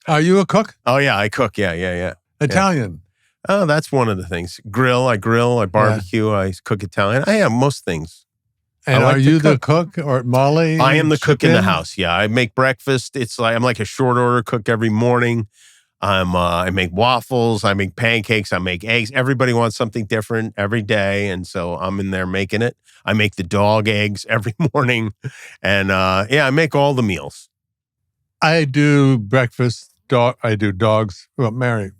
Are you a cook? Oh, yeah, I cook. Yeah. Italian? Oh, that's one of the things. I grill, I barbecue, I cook Italian. I have most things. And like are you the cook or Molly? I am the cook in the house. Yeah, I make breakfast. It's like I'm like a short order cook every morning. I make waffles. I make pancakes. I make eggs. Everybody wants something different every day, and so I'm in there making it. I make the dog eggs every morning, and I make all the meals. I do breakfast. I do dogs. Well, Mary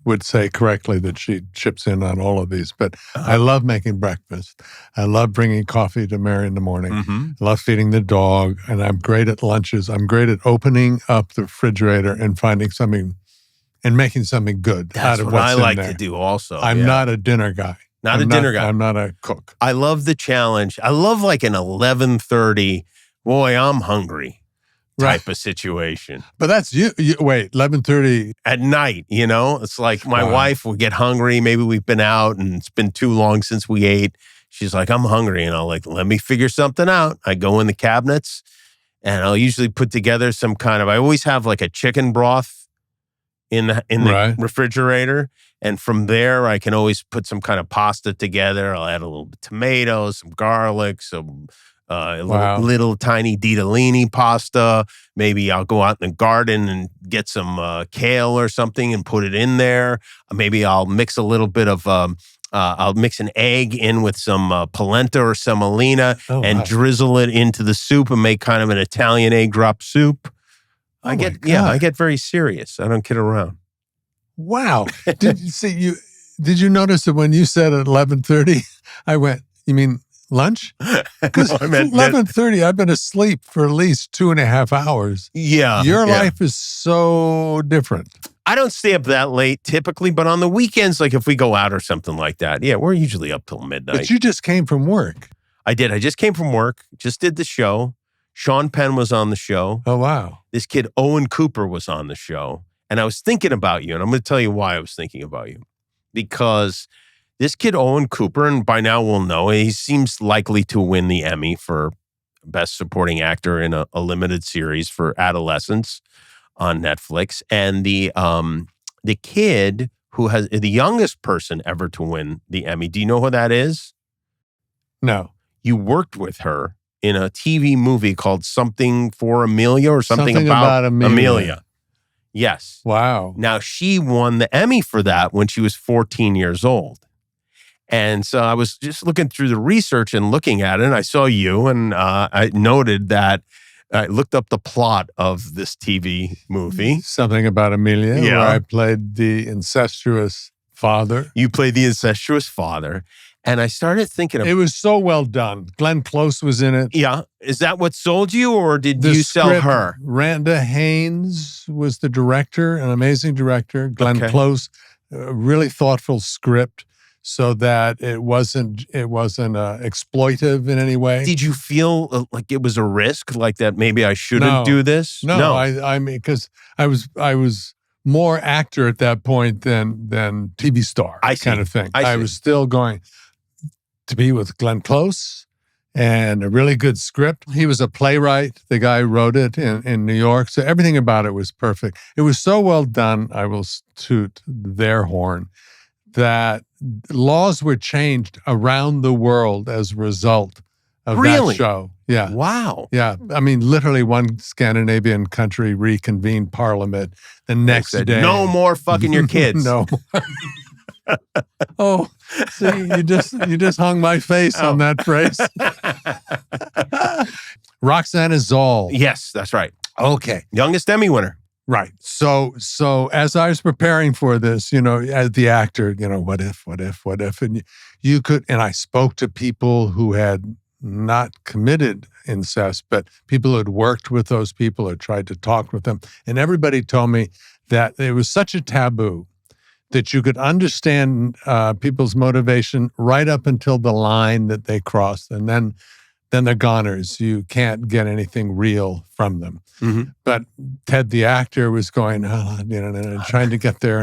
would say correctly that she chips in on all of these, but I love making breakfast. I love bringing coffee to Mary in the morning. Mm-hmm. I love feeding the dog, and I'm great at lunches. I'm great at opening up the refrigerator and finding something and making something good out of what's in there. That's what I like to do also. I'm not a dinner guy. I'm not a cook. I love the challenge. I love like an 11:30, boy, I'm hungry type of situation. But that's you wait, 11:30 at night, It's like my wife will get hungry. Maybe we've been out and it's been too long since we ate. She's like, I'm hungry. And I'll let me figure something out. I go in the cabinets and I'll usually put together some I always have like a chicken broth in the refrigerator. And from there, I can always put some kind of pasta together. I'll add a little bit of tomatoes, some garlic, some little tiny ditalini pasta. Maybe I'll go out in the garden and get some kale or something and put it in there. Maybe I'll mix a little bit of, I'll mix an egg in with some polenta or semolina drizzle it into the soup and make kind of an Italian egg drop soup. I get very serious. I don't kid around. Wow. Did you notice that when you said at 11:30, I went, you mean lunch? Because 11:30, I've been asleep for at least 2.5 hours. Yeah. Your life is so different. I don't stay up that late typically, but on the weekends, like if we go out or something like that, we're usually up till midnight. But you just came from work. I did. I just came from work, just did the show. Sean Penn was on the show. Oh, wow. This kid, Owen Cooper, was on the show. And I was thinking about you, and I'm going to tell you why I was thinking about you. Because this kid, Owen Cooper, and by now we'll know, he seems likely to win the Emmy for Best Supporting Actor in a limited series for adolescents on Netflix. And the kid who has the youngest person ever to win the Emmy, do you know who that is? No. You worked with her in a TV movie called Something for Amelia or something about Amelia. Yes. Wow. Now, she won the Emmy for that when she was 14 years old. And so I was just looking through the research and looking at it, and I saw you, and I noted that I looked up the plot of this TV movie. Something about Amelia, where I played the incestuous father. You played the incestuous father. And I started thinking of it was so well done. Glenn Close was in it. Yeah. Is that what sold you, or did you sell her? Randa Haynes was the director, an amazing director. Glenn Close, a really thoughtful script so that it wasn't exploitive in any way. Did you feel like it was a risk, like that maybe I shouldn't do this? No. I mean, because I was more actor at that point than TV star kind of thing. I was still going to be with Glenn Close and a really good script. He was a playwright. The guy wrote it in New York. So everything about it was perfect. It was so well done, I will toot their horn, that laws were changed around the world as a result of that show. Yeah. Wow. Yeah. I mean, literally one Scandinavian country reconvened parliament the next day. No more fucking your kids. No. Oh, see, you just hung my face on that phrase. Roxana Zoll. Yes, that's right. Okay. Youngest Emmy winner. Right. So as I was preparing for this, as the actor, what if, and you could, and I spoke to people who had not committed incest, but people who had worked with those people or tried to talk with them. And everybody told me that it was such a taboo that you could understand people's motivation right up until the line that they crossed. And then they're goners. You can't get anything real from them. Mm-hmm. But Ted, the actor, was going, trying to get there.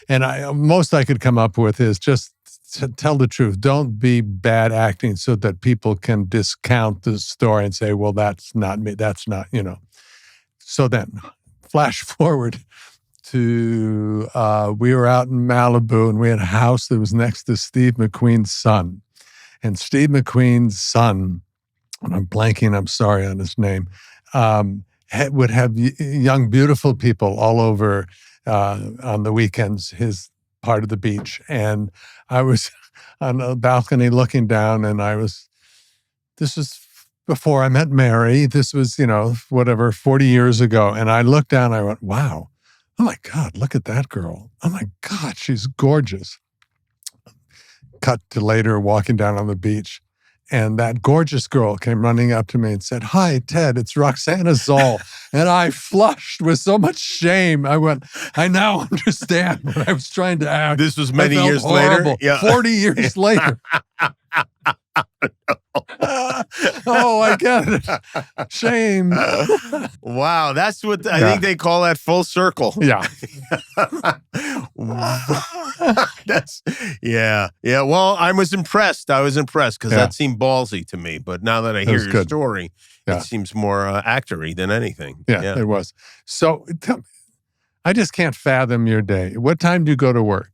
And most I could come up with is just to tell the truth. Don't be bad acting so that people can discount the story and say, well, that's not me. That's not, So then flash forward to, we were out in Malibu and we had a house that was next to Steve McQueen's son. And Steve McQueen's son, and I'm blanking, I'm sorry on his name, would have young, beautiful people all over on the weekends, his part of the beach. And I was on a balcony looking down, and this was before I met Mary. This was, 40 years ago. And I looked down, I went, wow, oh my God, look at that girl. Oh my God, she's gorgeous. Cut to later, walking down on the beach. And that gorgeous girl came running up to me and said, "Hi, Ted, it's Roxana Zoll." And I flushed with so much shame. I went, I now understand what I was trying to act. This was many years later? Yeah. 40 years later. Oh, I get it. Shame. Wow, that's what I think they call that full circle. Yeah. Yeah. Well, I was impressed because that seemed ballsy to me. But now that I hear your story, it seems more actory than anything. Yeah, it was. So I just can't fathom your day. What time do you go to work?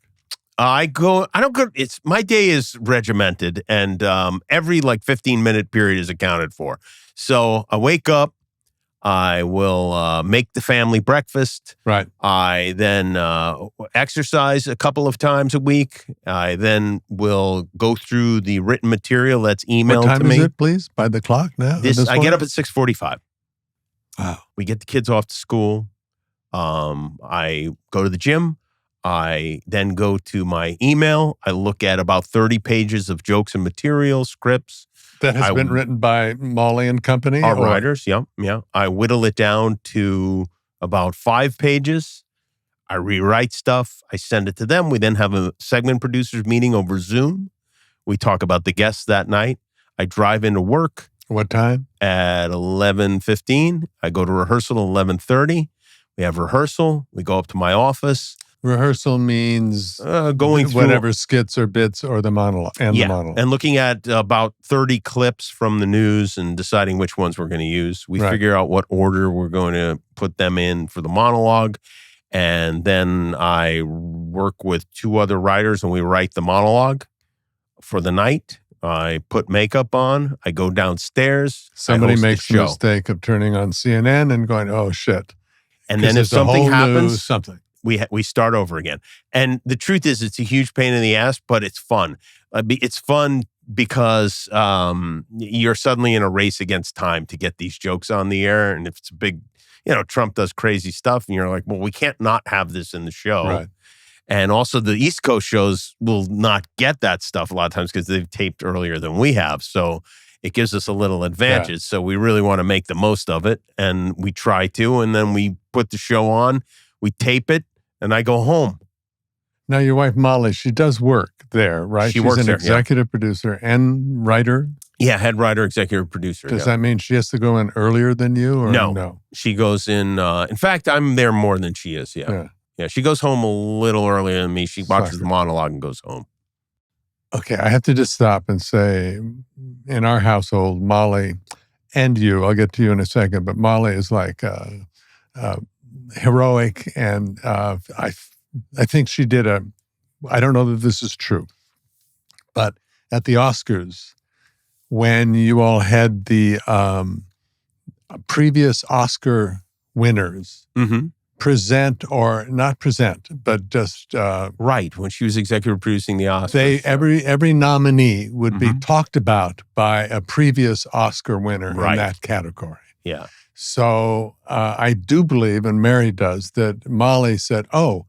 I don't go. My day is regimented, and every 15-minute period is accounted for. So I wake up, I will make the family breakfast. Right. I then exercise a couple of times a week. I then will go through the written material that's emailed to me. What time is it, please? By the clock now? I get up at 6:45. Wow. We get the kids off to school. I go to the gym. I then go to my email. I look at about 30 pages of jokes and material, scripts. That has been written by Molly and Company? Our writers, yeah. I whittle it down to about 5 pages. I rewrite stuff. I send it to them. We then have a segment producers meeting over Zoom. We talk about the guests that night. I drive into work. What time? At 11:15. I go to rehearsal at 11:30. We have rehearsal. We go up to my office. Rehearsal means going through whatever skits or bits or the monologue. The monologue. And looking at about 30 clips from the news and deciding which ones we're going to use. We figure out what order we're going to put them in for the monologue. And then I work with 2 other writers and we write the monologue for the night. I put makeup on. I go downstairs. Somebody makes the mistake of turning on CNN and going, oh, shit. And then if something happens, we start over again. And the truth is, it's a huge pain in the ass, but it's fun. It's fun because you're suddenly in a race against time to get these jokes on the air. And if it's a big, Trump does crazy stuff, and you're like, well, we can't not have this in the show. Right. And also the East Coast shows will not get that stuff a lot of times because they've taped earlier than we have. So it gives us a little advantage. Yeah. So we really want to make the most of it. And we try to, and then we put the show on, we tape it, and I go home. Now, your wife, Molly, she does work there, right? She's works an there, executive producer and writer? Yeah, head writer, executive producer. Does that mean she has to go in earlier than you? Or no? She goes in fact, I'm there more than she is, yeah. Yeah, she goes home a little earlier than me. She watches the monologue and goes home. Okay, I have to just stop and say, in our household, Molly and you, I'll get to you in a second, but Molly is like heroic, and I think she did I don't know that this is true, but at the Oscars, when you all had the previous Oscar winners present, or not present, but just right, when she was executive producing the Oscars, every nominee would be talked about by a previous Oscar winner in that category. Yeah. So I do believe, and Mary does, that Molly said, oh,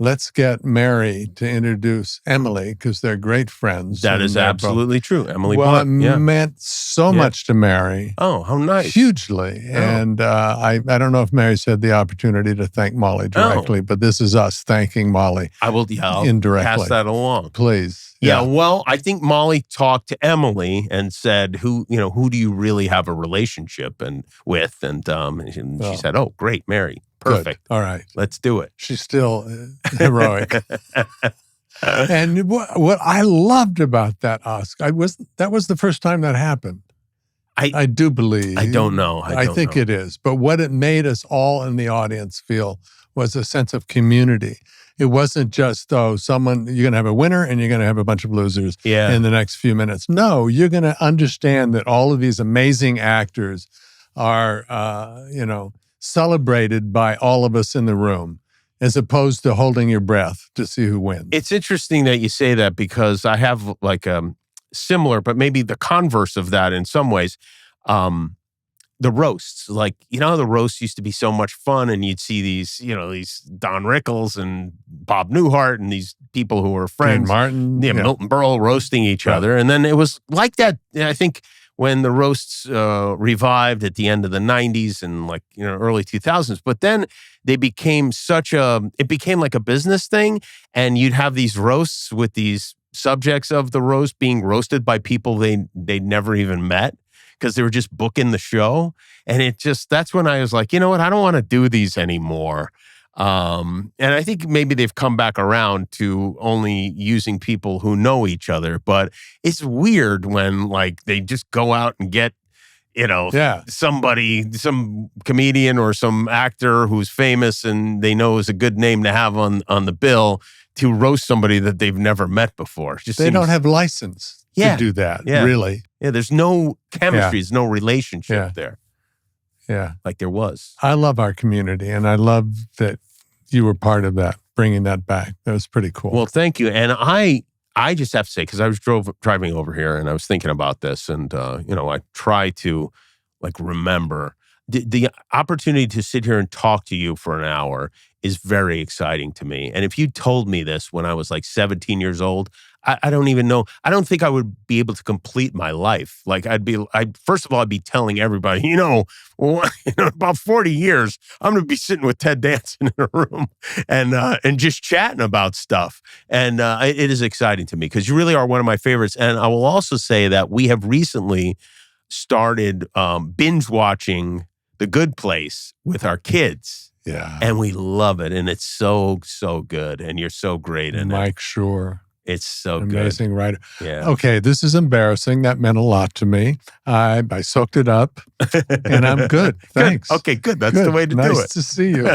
let's get Mary to introduce Emily because they're great friends. That is absolutely true. Emily Blunt. It meant so much to Mary. Oh, how nice. Hugely. Oh. And I don't know if Mary's had the opportunity to thank Molly directly, but this is us thanking Molly. I'll indirectly. Pass that along. Please. Yeah, well, I think Molly talked to Emily and said, who do you really have a relationship with? And she said, oh, great, Mary. Perfect. Good. All right. Let's do it. She's still heroic. And what I loved about that Oscar, that was the first time that happened. I do believe. I don't know. I think it is. But what it made us all in the audience feel was a sense of community. It wasn't just, you're going to have a winner and you're going to have a bunch of losers in the next few minutes. No, you're going to understand that all of these amazing actors are, celebrated by all of us in the room, as opposed to holding your breath to see who wins. It's interesting that you say that, because I have like similar, but maybe the converse of that in some ways. The roasts, like, the roasts used to be so much fun, and you'd see these Don Rickles and Bob Newhart and these people who were friends. Martin. Milton Berle roasting each other. And then it was like that, I think, when the roasts revived at the end of the 90s and early 2000s. But then they became it became like a business thing, and you'd have these roasts with these subjects of the roast being roasted by people they'd never even met, because they were just booking the show. And that's when I was like, you know what? I don't want to do these anymore. And I think maybe they've come back around to only using people who know each other. But it's weird when they just go out and get, somebody, some comedian or some actor who's famous and they know is a good name to have on the bill to roast somebody that they've never met before. They don't have license to do that, really. Yeah, there's no chemistry, there's no relationship there. Yeah. Like there was. I love our community, and I love that you were part of that, bringing that back. That was pretty cool. Well, thank you. And I just have to say, because I was driving over here and I was thinking about this, and, I try to remember the opportunity to sit here and talk to you for an hour is very exciting to me. And if you told me this when I was 17 years old, I don't even know. I don't think I would be able to complete my life. First of all, I'd be telling everybody, about 40 years, I'm going to be sitting with Ted Danson in a room and just chatting about stuff. And it is exciting to me, because you really are one of my favorites. And I will also say that we have recently started binge watching The Good Place with our kids. Yeah. And we love it. And it's so, so good. And you're so great in it. Mike Schur. It's so amazing good. writer. Yeah. Okay, this is embarrassing. That meant a lot to me. I soaked it up, and I'm good. Thanks. Good. Okay, good. That's the way to do it. Nice to see you.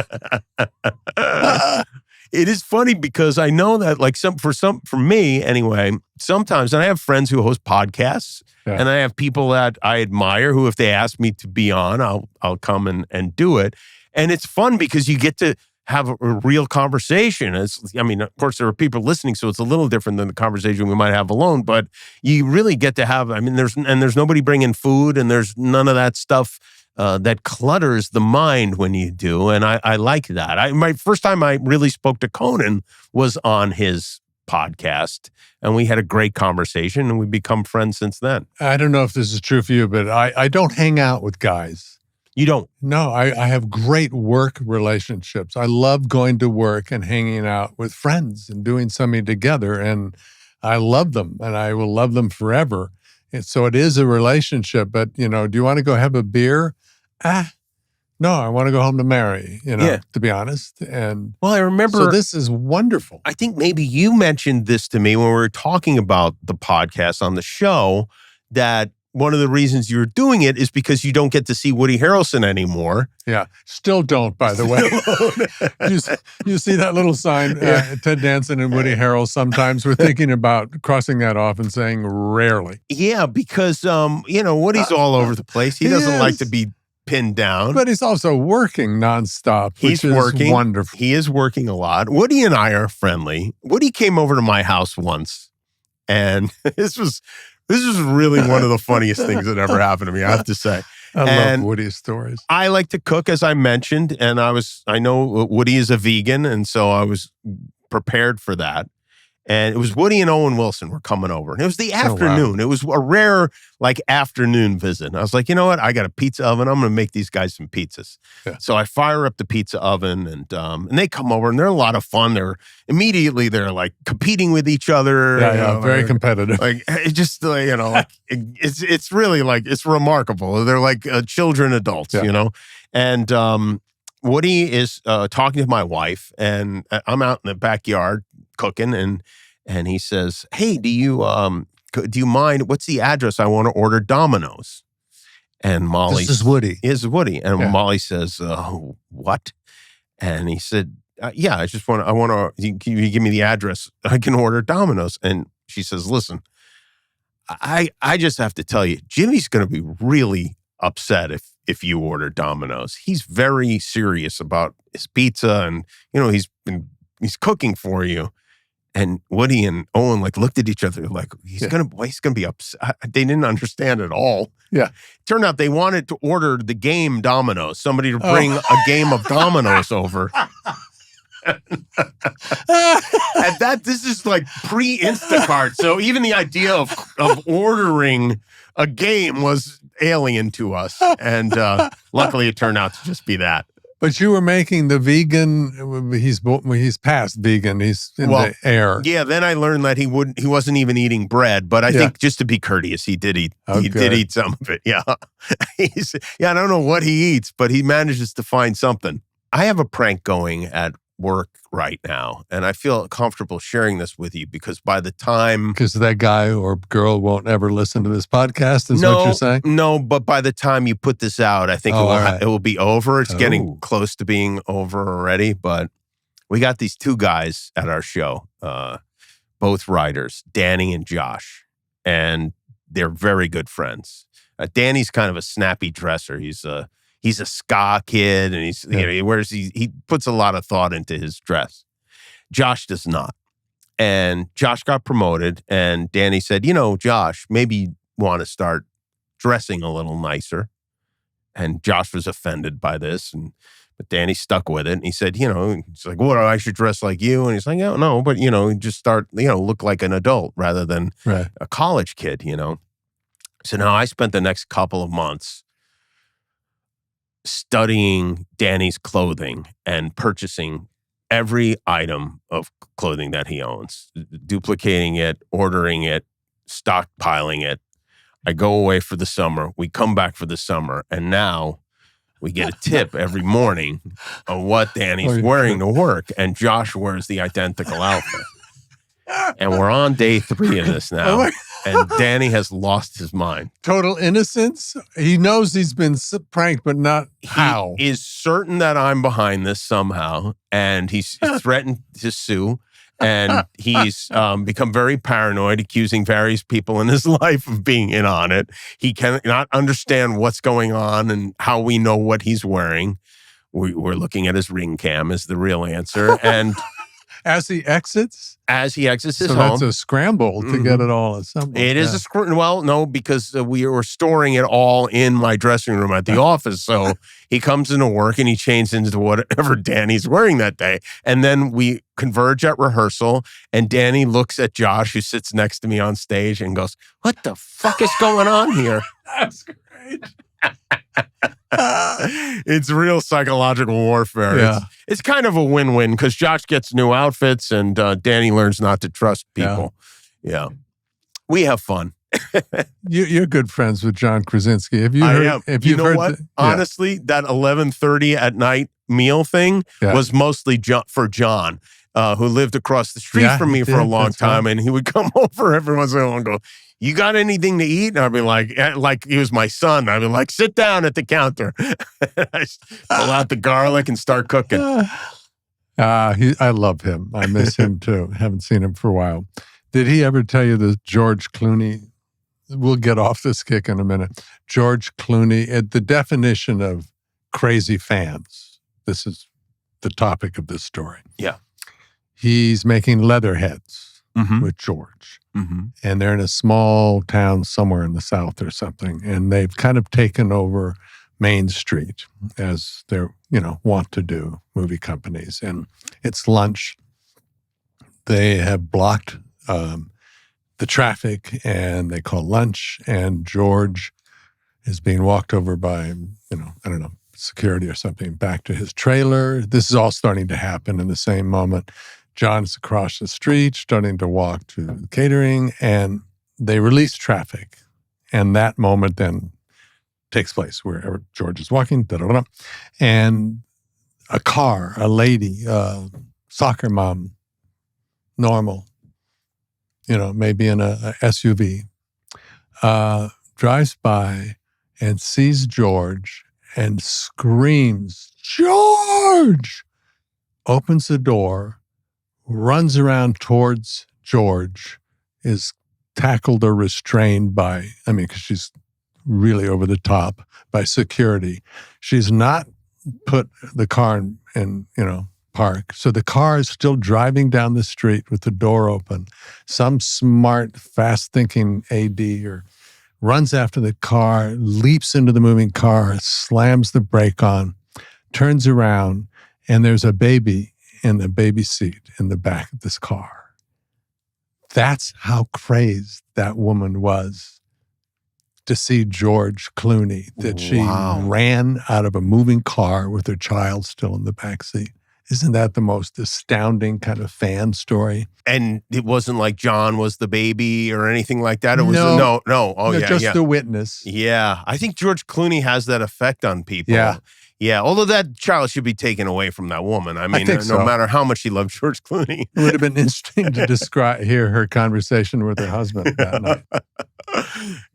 It is funny, because I know that for me anyway, sometimes, and I have friends who host podcasts, and I have people that I admire who, if they ask me to be on, I'll come and do it. And it's fun because you get to have a real conversation. Of course, there are people listening, so it's a little different than the conversation we might have alone, but you really get to have, there's nobody bringing food, and there's none of that stuff that clutters the mind when you do. And I like that. My first time I really spoke to Conan was on his podcast, and we had a great conversation, and we've become friends since then. I don't know if this is true for you, but I don't hang out with guys. You don't? No, I have great work relationships. I love going to work and hanging out with friends and doing something together. And I love them, and I will love them forever. And so it is a relationship. But, do you want to go have a beer? No, I want to go home to Mary, to be honest. And I remember. So this is wonderful. I think maybe you mentioned this to me when we were talking about the podcast on the show, that one of the reasons you're doing it is because you don't get to see Woody Harrelson anymore. Yeah. Still don't, by the way. you see that little sign, Ted Danson and Woody Harrelson. Sometimes we're thinking about crossing that off and saying rarely. Yeah, because, Woody's all over the place. He doesn't like to be pinned down. But he's also working nonstop, which is wonderful. He is working a lot. Woody and I are friendly. Woody came over to my house once, and this was really one of the funniest things that ever happened to me, I have to say. I love Woody's stories. I like to cook, as I mentioned, and I know Woody is a vegan, and so I was prepared for that. And it was Woody and Owen Wilson were coming over. And it was the afternoon. Wow. It was a rare, afternoon visit. And I was like, you know what? I got a pizza oven. I'm going to make these guys some pizzas. Yeah. So I fire up the pizza oven, and they come over, and they're a lot of fun. They're competing with each other. Yeah, very competitive. It's really it's remarkable. They're like children, adults, And Woody is talking to my wife, and I'm out in the backyard cooking, and he says, "Hey, do you mind? What's the address? I want to order Domino's." And Molly... This is Woody. Is Woody. And Molly says, what? And he said, yeah, I want to, can you give me the address? I can order Domino's. And she says, listen, I just have to tell you, Jimmy's going to be really upset if you order Domino's. He's very serious about his pizza, and he's cooking for you. And Woody and Owen looked at each other like, he's gonna be upset. They didn't understand at all. Yeah. Turned out they wanted to order the game Domino's, somebody to bring a game of Domino's over. And this is like pre-Instacart. So even the idea of ordering a game was alien to us. And luckily it turned out to just be that. But you were making the vegan. He's past vegan. He's in the air. Yeah. Then I learned that he wasn't even eating bread. But I think just to be courteous, he did eat. He did eat some of it. Yeah. I don't know what he eats, but he manages to find something. I have a prank going at work right now, and I feel comfortable sharing this with you because by the time... Because that guy or girl won't ever listen to this podcast, is what you're saying? No, but by the time you put this out, I think it will be over. It's getting close to being over already, but we got these two guys at our show, both writers, Danny and Josh, and they're very good friends. Danny's kind of a snappy dresser. He's a ska kid, and he puts a lot of thought into his dress. Josh does not. And Josh got promoted, and Danny said, Josh, maybe you want to start dressing a little nicer. And Josh was offended by this, but Danny stuck with it. And he said, he's like, what, I should dress like you? And he's like, no, but, just start, look like an adult rather than a college kid, So now I spent the next couple of months studying Danny's clothing and purchasing every item of clothing that he owns, duplicating it, ordering it, stockpiling it. I go away for the summer. We come back for the summer. And now we get a tip every morning on what Danny's wearing to work. And Josh wears the identical outfit. And we're on day 3 of this now. And Danny has lost his mind. Total innocence? He knows he's been pranked, but not how. He is certain that I'm behind this somehow. And he's threatened to sue. And he's become very paranoid, accusing various people in his life of being in on it. He cannot understand what's going on and how we know what he's wearing. We're looking at his ring cam is the real answer. And... As he exits his home. So that's a scramble to get it all assembled. It is a scramble. Well, no, because we were storing it all in my dressing room at the office. So he comes into work and he changes into whatever Danny's wearing that day. And then we converge at rehearsal, and Danny looks at Josh, who sits next to me on stage, and goes, what the fuck is going on here? That's great. It's real psychological warfare. Yeah. It's kind of a win-win because Josh gets new outfits and Danny learns not to trust people. Yeah. We have fun. You're good friends with John Krasinski. Have you heard? I am. You know what? Honestly, that 11:30 at night meal thing was mostly for John, who lived across the street from me for a long time. And he would come over every once in a while and go, you got anything to eat? And I'd be like he was my son. I'd be like, sit down at the counter. I pull out the garlic and start cooking. I love him. I miss him too. Haven't seen him for a while. Did he ever tell you that George Clooney, we'll get off this kick in a minute. George Clooney, the definition of crazy fans. This is the topic of this story. Yeah. He's making Leatherheads with George. And they're in a small town somewhere in the South or something. And they've kind of taken over Main Street as they're, want to do, movie companies. And it's lunch. They have blocked the traffic and they call lunch. And George is being walked over by, I don't know, security or something back to his trailer. This is all starting to happen in the same moment. John's across the street, starting to walk to the catering, and they release traffic. And that moment then takes place wherever George is walking, and a lady, soccer mom, normal, maybe in a SUV, drives by and sees George and screams, "George!" Opens the door, runs around towards George, is tackled or restrained by, because she's really over the top, by security. She's not put the car in park. So the car is still driving down the street with the door open. Some smart, fast-thinking AD runs after the car, leaps into the moving car, slams the brake on, turns around, and there's a baby in the baby seat in the back of this car. That's how crazed that woman was to see George Clooney, that she ran out of a moving car with her child still in the back seat. Isn't that the most astounding kind of fan story? And it wasn't like John was the baby or anything like that. It was no. Oh, yeah, just the witness. Yeah, I think George Clooney has that effect on people. Yeah. Although that child should be taken away from that woman. I think so. No matter how much she loved George Clooney, it would have been interesting to hear her conversation with her husband that night.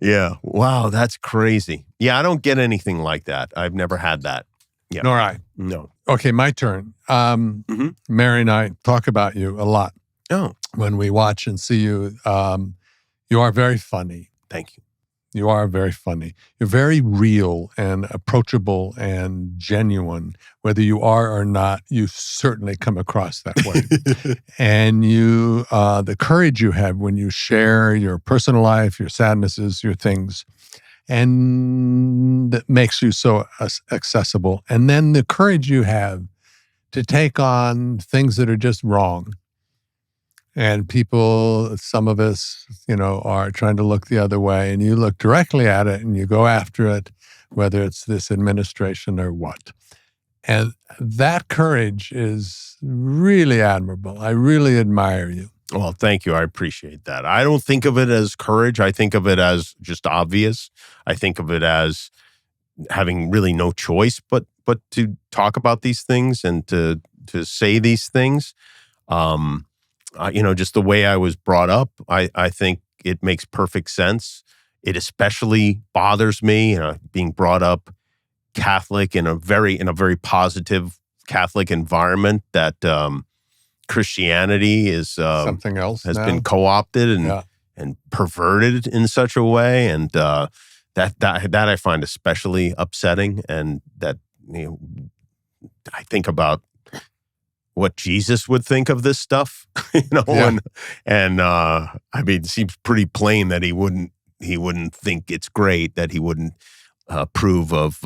Yeah. Wow, that's crazy. Yeah, I don't get anything like that. I've never had that. Yeah. Nor I. No. Okay, my turn. Mary and I talk about you a lot. Oh. When we watch and see you. You are very funny. Thank you. You are very funny. You're very real and approachable and genuine. Whether you are or not, you certainly come across that way. And you, the courage you have when you share your personal life, your sadnesses, your things, and that makes you so accessible. And then the courage you have to take on things that are just wrong. And people, some of us, are trying to look the other way, and you look directly at it and you go after it, whether it's this administration or what. And that courage is really admirable. I really admire you. Well, thank you. I appreciate that. I don't think of it as courage. I think of it as just obvious. I think of it as having really no choice but to talk about these things and to say these things. Just the way I was brought up, I think it makes perfect sense. It especially bothers me, being brought up Catholic in a very positive Catholic environment, that Christianity is something else has been co-opted and perverted in such a way, and that I find especially upsetting. And that I think about what Jesus would think of this stuff, and it seems pretty plain that he wouldn't think it's great, that he wouldn't approve of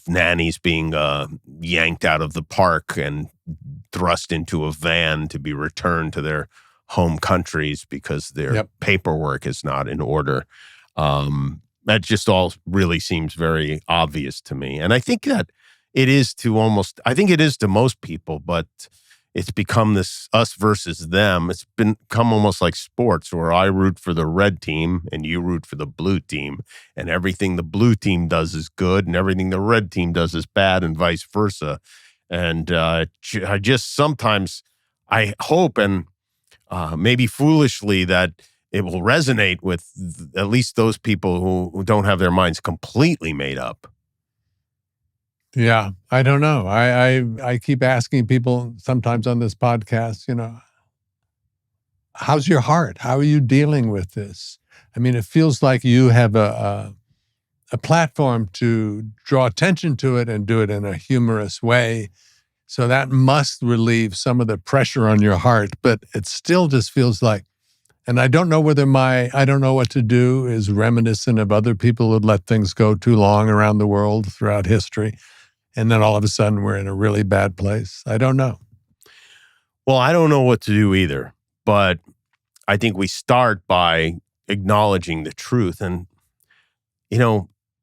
nannies being yanked out of the park and thrust into a van to be returned to their home countries because their paperwork is not in order. That just all really seems very obvious to me. And I think that it is to most people, but it's become this us versus them. It's become almost like sports, where I root for the red team and you root for the blue team, and everything the blue team does is good and everything the red team does is bad, and vice versa. And I just sometimes I hope, and maybe foolishly, that it will resonate with at least those people who don't have their minds completely made up. Yeah, I don't know. I keep asking people sometimes on this podcast, how's your heart? How are you dealing with this? It feels like you have a platform to draw attention to it and do it in a humorous way. So that must relieve some of the pressure on your heart, but it still just feels like, and I don't know whether I don't know what to do is reminiscent of other people who let things go too long around the world throughout history. And then all of a sudden we're in a really bad place. I don't know. Well, I don't know what to do either, but I think we start by acknowledging the truth. And,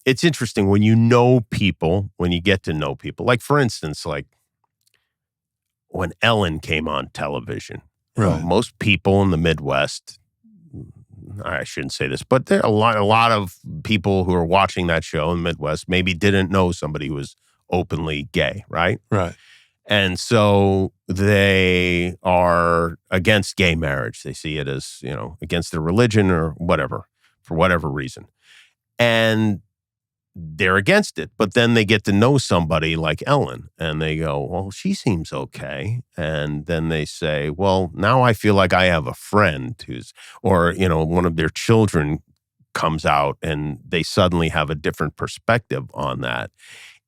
it's interesting when when you get to know people, like, for instance, like when Ellen came on television, right. Most people in the Midwest, I shouldn't say this, but there are a lot of people who are watching that show in the Midwest maybe didn't know somebody who was openly gay, right? Right. And so they are against gay marriage. They see it as, against their religion or whatever, for whatever reason. And they're against it. But then they get to know somebody like Ellen and they go, well, she seems okay. And then they say, well, now I feel like I have a friend or, one of their children comes out and they suddenly have a different perspective on that.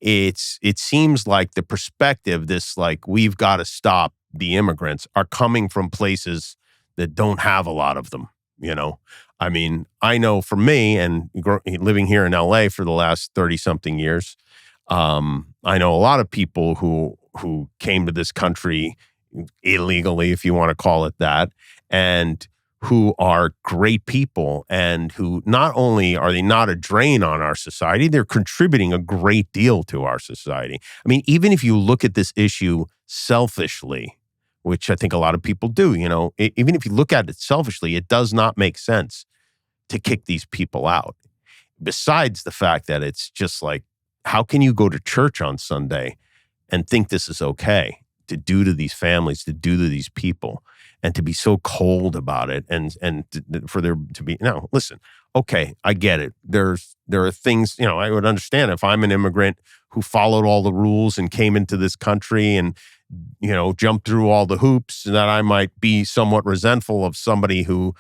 It seems like the perspective, this like, we've got to stop the immigrants, are coming from places that don't have a lot of them, I mean, I know for me and living here in LA for the last 30-something years, I know a lot of people who came to this country illegally, if you want to call it that, and who are great people and who not only are they not a drain on our society, they're contributing a great deal to our society. I mean, even if you look at this issue selfishly, which I think a lot of people do, even if you look at it selfishly, it does not make sense to kick these people out. Besides the fact that it's just like, how can you go to church on Sunday and think this is okay to do to these families, to do to these people, and to be so cold about it, and for there to be, no, listen, okay, I get it. There are things, I would understand if I'm an immigrant who followed all the rules and came into this country and, jumped through all the hoops, that I might be somewhat resentful of somebody who,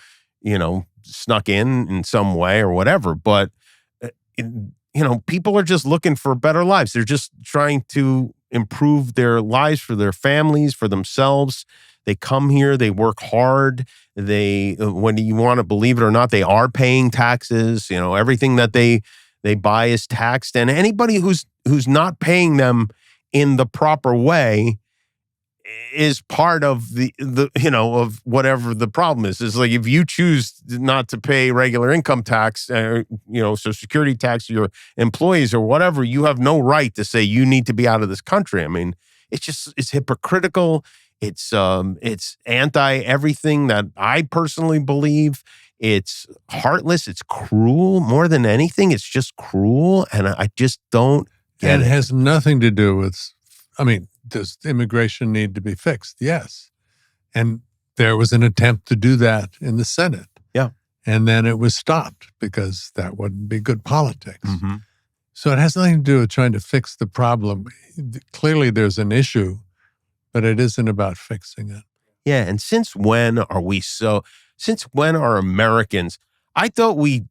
snuck in some way or whatever. But, people are just looking for better lives. They're just trying to improve their lives for their families, for themselves. They come here, they work hard. They, when you want to believe it or not, they are paying taxes. Everything that they buy is taxed. And anybody who's not paying them in the proper way is part of the of whatever the problem is. It's like, if you choose not to pay regular income tax, Social Security tax to your employees or whatever, you have no right to say you need to be out of this country. I mean, it's hypocritical. It's anti everything that I personally believe. It's heartless. It's cruel. More than anything, it's just cruel. And I just don't get it. And it has nothing to do with, does immigration need to be fixed? Yes. And there was an attempt to do that in the Senate. Yeah. And then it was stopped because that wouldn't be good politics. Mm-hmm. So it has nothing to do with trying to fix the problem. Clearly there's an issue, but it isn't about fixing it. Yeah. And since when are Americans, I thought we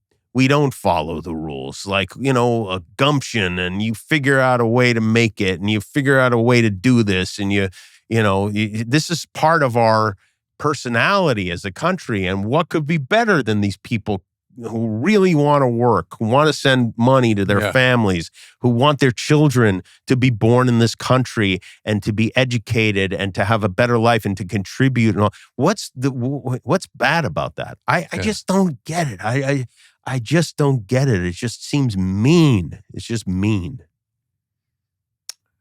don't follow the rules, like, a gumption, and you figure out a way to make it, and you figure out a way to do this. And this is part of our personality as a country. And what could be better than these people who really want to work, who want to send money to their families, who want their children to be born in this country and to be educated and to have a better life and to contribute and all. What's bad about that? I just don't get it. I just don't get it. It just seems mean. It's just mean.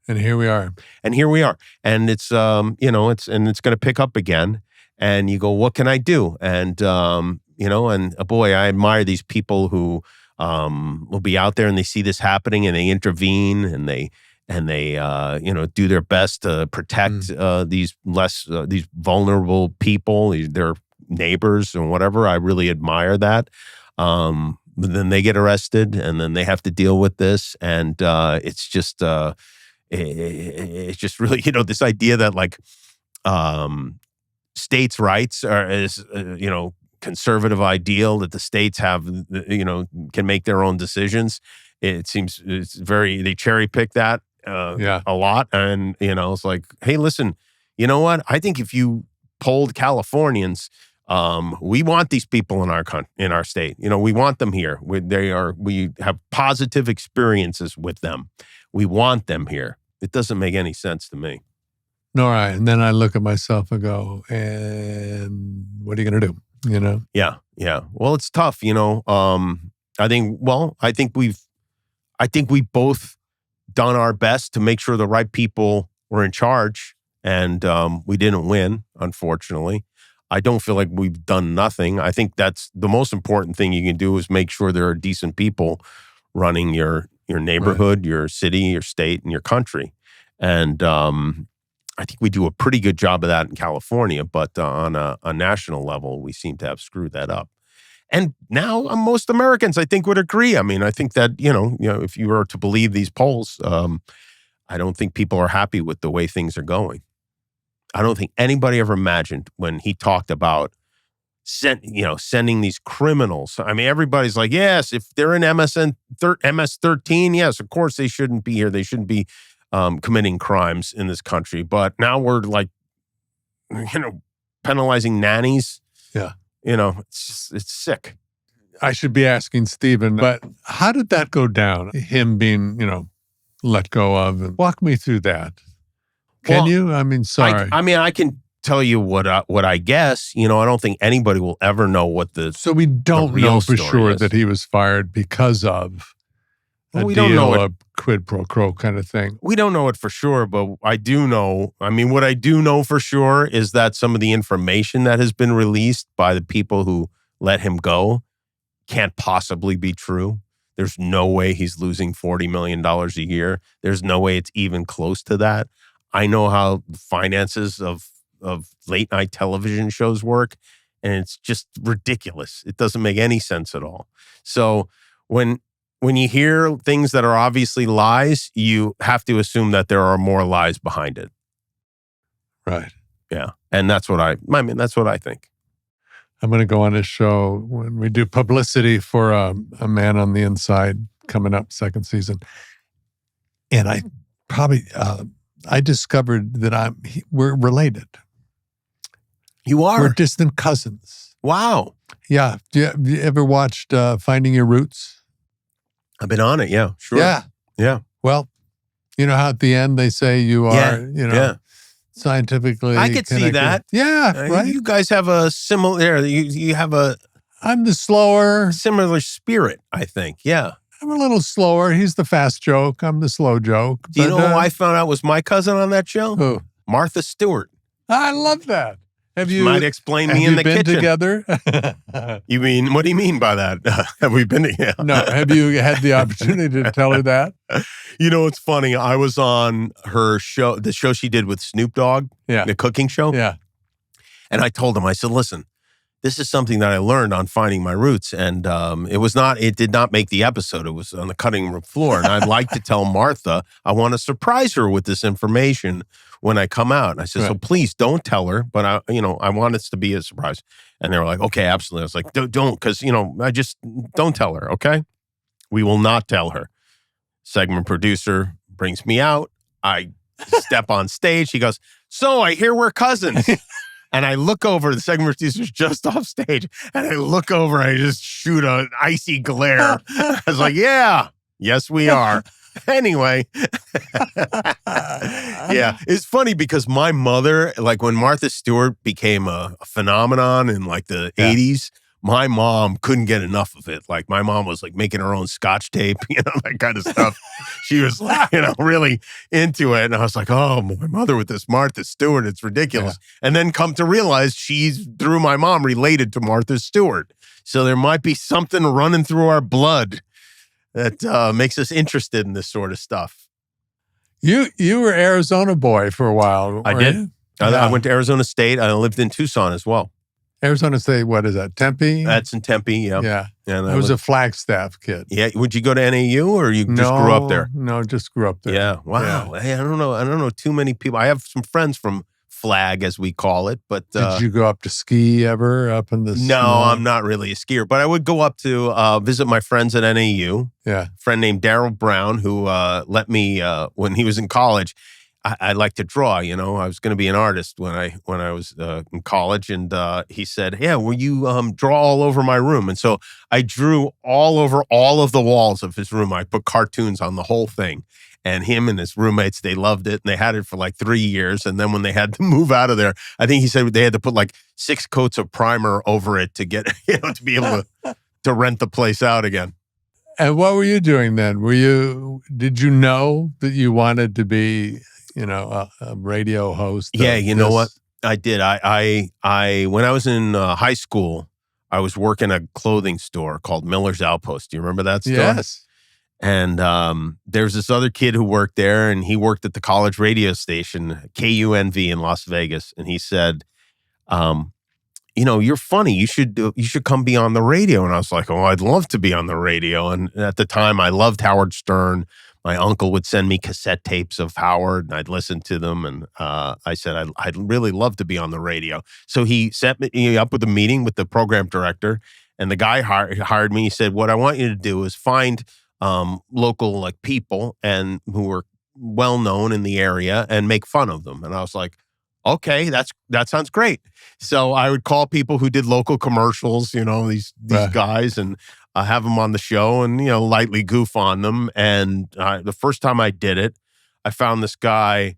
And here we are. And it's it's going to pick up again. And you go, what can I do? And, boy, I admire these people who will be out there and they see this happening and they intervene and they do their best to protect these vulnerable people, their neighbors and whatever. I really admire that. But then they get arrested and then they have to deal with this. And it's just really, this idea that like states' rights is conservative ideal, that the states have, can make their own decisions. It seems they cherry pick that a lot. And, it's like, hey, listen, you know what? I think if you polled Californians, we want these people in our state. We want them here. We have positive experiences with them. We want them here. It doesn't make any sense to me. Nor I. And then I look at myself and go, and what are you going to do? Yeah. Well, it's tough. I think we've both done our best to make sure the right people were in charge, and we didn't win, unfortunately. I don't feel like we've done nothing. I think that's the most important thing you can do, is make sure there are decent people running your neighborhood, your city, your state, and your country. And I think we do a pretty good job of that in California, but on a national level, we seem to have screwed that up. And now most Americans, I think, would agree. I mean, I think that, if you were to believe these polls, I don't think people are happy with the way things are going. I don't think anybody ever imagined when he talked about sending these criminals. I mean, everybody's like, yes, if they're in MS-13, yes, of course they shouldn't be here. They shouldn't be committing crimes in this country. But now we're like, penalizing nannies. Yeah. It's sick. I should be asking Stephen, but how did that go down? Him being, let go of. And walk me through that. Can you? I mean, sorry. I can tell you what I guess. I don't think anybody will ever know what the So we don't know for sure is. that he was fired because of a we deal, don't know a quid pro quo kind of thing. We don't know it for sure, but I do know. I mean, what I do know for sure is that some of the information that has been released by the people who let him go can't possibly be true. There's no way he's losing $40 million a year. There's no way it's even close to that. I know how the finances of late night television shows work, and it's just ridiculous. It doesn't make any sense at all. So when you hear things that are obviously lies, you have to assume that there are more lies behind it. Right. Yeah. And that's what I think. I'm going to go on his show when we do publicity for a Man on the Inside coming up, second season. And I probably, I discovered that we're related. You are? We're distant cousins. Wow. Yeah. Have you ever watched Finding Your Roots? I've been on it. Yeah, sure. Yeah. Yeah. Well, you know how at the end they say you are, scientifically I could see that. Yeah, right. You guys have a similar, you have a I'm the slower. similar spirit, I think. Yeah. I'm a little slower. He's the fast joke. I'm the slow joke. Do you know who I found out was my cousin on that show? Who? Martha Stewart. I love that. Have you might explain me in the been kitchen together? You mean, what do you mean by that? Have we been together? No. Have you had the opportunity to tell her that? It's funny. I was on her show, the show she did with Snoop Dogg, the cooking show. Yeah. And I told him, I said, listen, this is something that I learned on Finding My Roots. And it did not make the episode. It was on the cutting room floor. And I'd like to tell Martha, I want to surprise her with this information when I come out. And I said, so please don't tell her, but I want this to be a surprise. And they were like, okay, absolutely. I was like, don't, because, I just, don't tell her, okay? We will not tell her. Segment producer brings me out. I step on stage. He goes, so I hear we're cousins. And I look over, the segment producer's just off stage. And I look over, and I just shoot an icy glare. I was like, yeah, yes, we are. Anyway, yeah, it's funny because my mother, like when Martha Stewart became a phenomenon in like the 80s, my mom couldn't get enough of it. Like my mom was like making her own scotch tape, that kind of stuff. She was, really into it. And I was like, oh, my mother with this Martha Stewart, it's ridiculous. Yeah. And then come to realize she's, through my mom, related to Martha Stewart. So there might be something running through our blood that makes us interested in this sort of stuff. You were Arizona boy for a while. I did. I went to Arizona State. I lived in Tucson as well. Arizona State, what is that? Tempe? That's in Tempe, yeah. Yeah. And I was a Flagstaff kid. Yeah. Would you go to NAU or you just grew up there? No, just grew up there. Yeah. Wow. Yeah. Hey, I don't know too many people. I have some friends from Flag, as we call it, but did you go up to ski ever up in the No, snow? I'm not really a skier, but I would go up to visit my friends at NAU. Yeah. A friend named Daryl Brown who let me when he was in college. I like to draw, I was going to be an artist when I was in college, and he said, "Yeah, will you draw all over my room?" And so I drew all over all of the walls of his room. I put cartoons on the whole thing, and him and his roommates, they loved it, and they had it for like 3 years. And then when they had to move out of there, I think he said they had to put like 6 coats of primer over it to get to be able to rent the place out again. And what were you doing then? Did you know that you wanted to be a radio host? Yeah, you know what? I did. I when I was in high school, I was working at a clothing store called Miller's Outpost. Do you remember that store? Yes. And there's this other kid who worked there, and he worked at the college radio station, KUNV in Las Vegas. And he said, you're funny. You should come be on the radio. And I was like, oh, I'd love to be on the radio. And at the time, I loved Howard Stern. My uncle would send me cassette tapes of Howard, and I'd listen to them. And I said, I'd really love to be on the radio. So he set me up with a meeting with the program director, and the guy hired me. He said, what I want you to do is find local like people and who were well known in the area and make fun of them. And I was like, okay, that sounds great. So I would call people who did local commercials, these Right. guys, and have them on the show and, lightly goof on them. And the first time I did it, I found this guy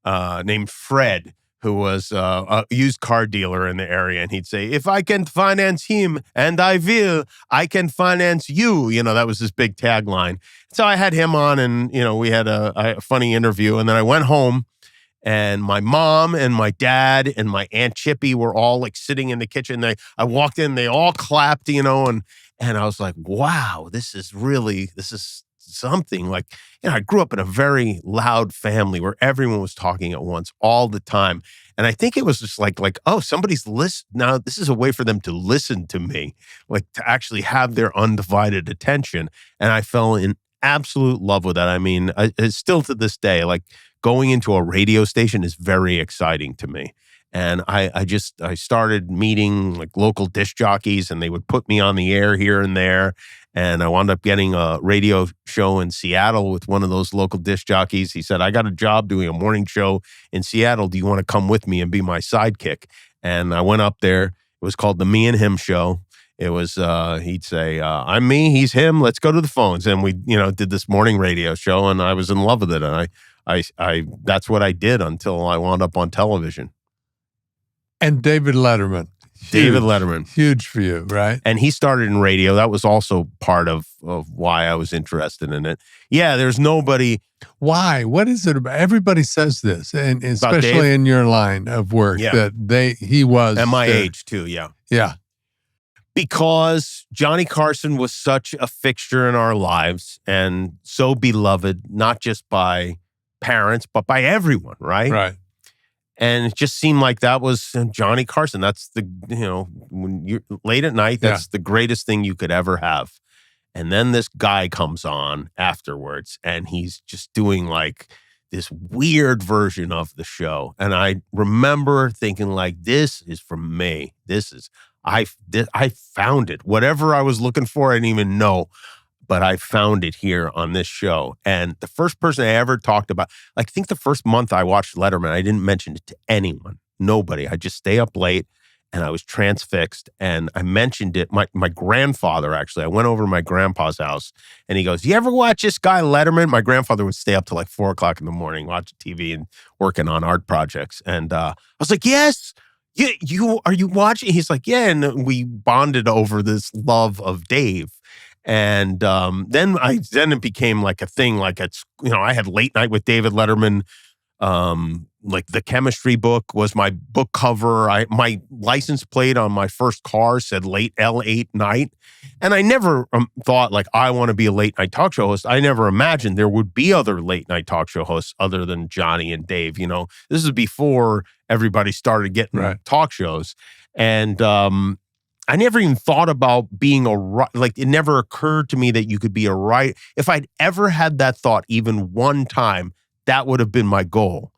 named Fred, who was a used car dealer in the area. And he'd say, if I can finance him, and I will, I can finance you. That was his big tagline. So I had him on, and, we had a funny interview. And then I went home, and my mom and my dad and my Aunt Chippy were all like sitting in the kitchen. I walked in, they all clapped, and I was like, wow, this is something. Like, I grew up in a very loud family where everyone was talking at once all the time. And I think it was just like, oh, somebody's listening. Now this is a way for them to listen to me, like to actually have their undivided attention. And I fell in absolute love with that. I mean, it's still to this day, like going into a radio station is very exciting to me. And I started meeting like local disc jockeys, and they would put me on the air here and there. And I wound up getting a radio show in Seattle with one of those local disc jockeys. He said, I got a job doing a morning show in Seattle. Do you want to come with me and be my sidekick? And I went up there. It was called the Me and Him Show. It was, he'd say, I'm me, he's him, let's go to the phones. And we, did this morning radio show, and I was in love with it. And I that's what I did until I wound up on television. And David Letterman. David Letterman. Huge for you, right? And he started in radio. That was also part of why I was interested in it. Yeah, there's nobody. Why? What is it about? Everybody says this, and especially Dave? in your line of work, Yeah. that he was. At my age, too, yeah. Yeah. Because Johnny Carson was such a fixture in our lives and so beloved, not just by parents, but by everyone, right? Right. And it just seemed like that was Johnny Carson. That's when you're late at night, that's the greatest thing you could ever have. And then this guy comes on afterwards, and he's just doing like this weird version of the show. And I remember thinking like, this is from me. I found it. Whatever I was looking for, I didn't even know. But I found it here on this show. And the first person I ever talked about, like, I think the first month I watched Letterman, I didn't mention it to anyone, nobody. I just stay up late, and I was transfixed. And I mentioned it. My grandfather, actually, I went over to my grandpa's house, and he goes, you ever watch this guy Letterman? My grandfather would stay up till like 4 o'clock in the morning, watching TV and working on art projects. And I was like, yes. Are you watching? He's like, yeah. And we bonded over this love of Dave. And then it became like a thing. Like I had Late Night with David Letterman. Like the chemistry book was my book cover. My license plate on my first car said L8 Night. And I never thought like I want to be a late night talk show host. I never imagined there would be other late night talk show hosts other than Johnny and Dave. This is before everybody started getting talk shows. And I never even thought about being like it never occurred to me that you could be a writer. If I'd ever had that thought even one time, that would have been my goal.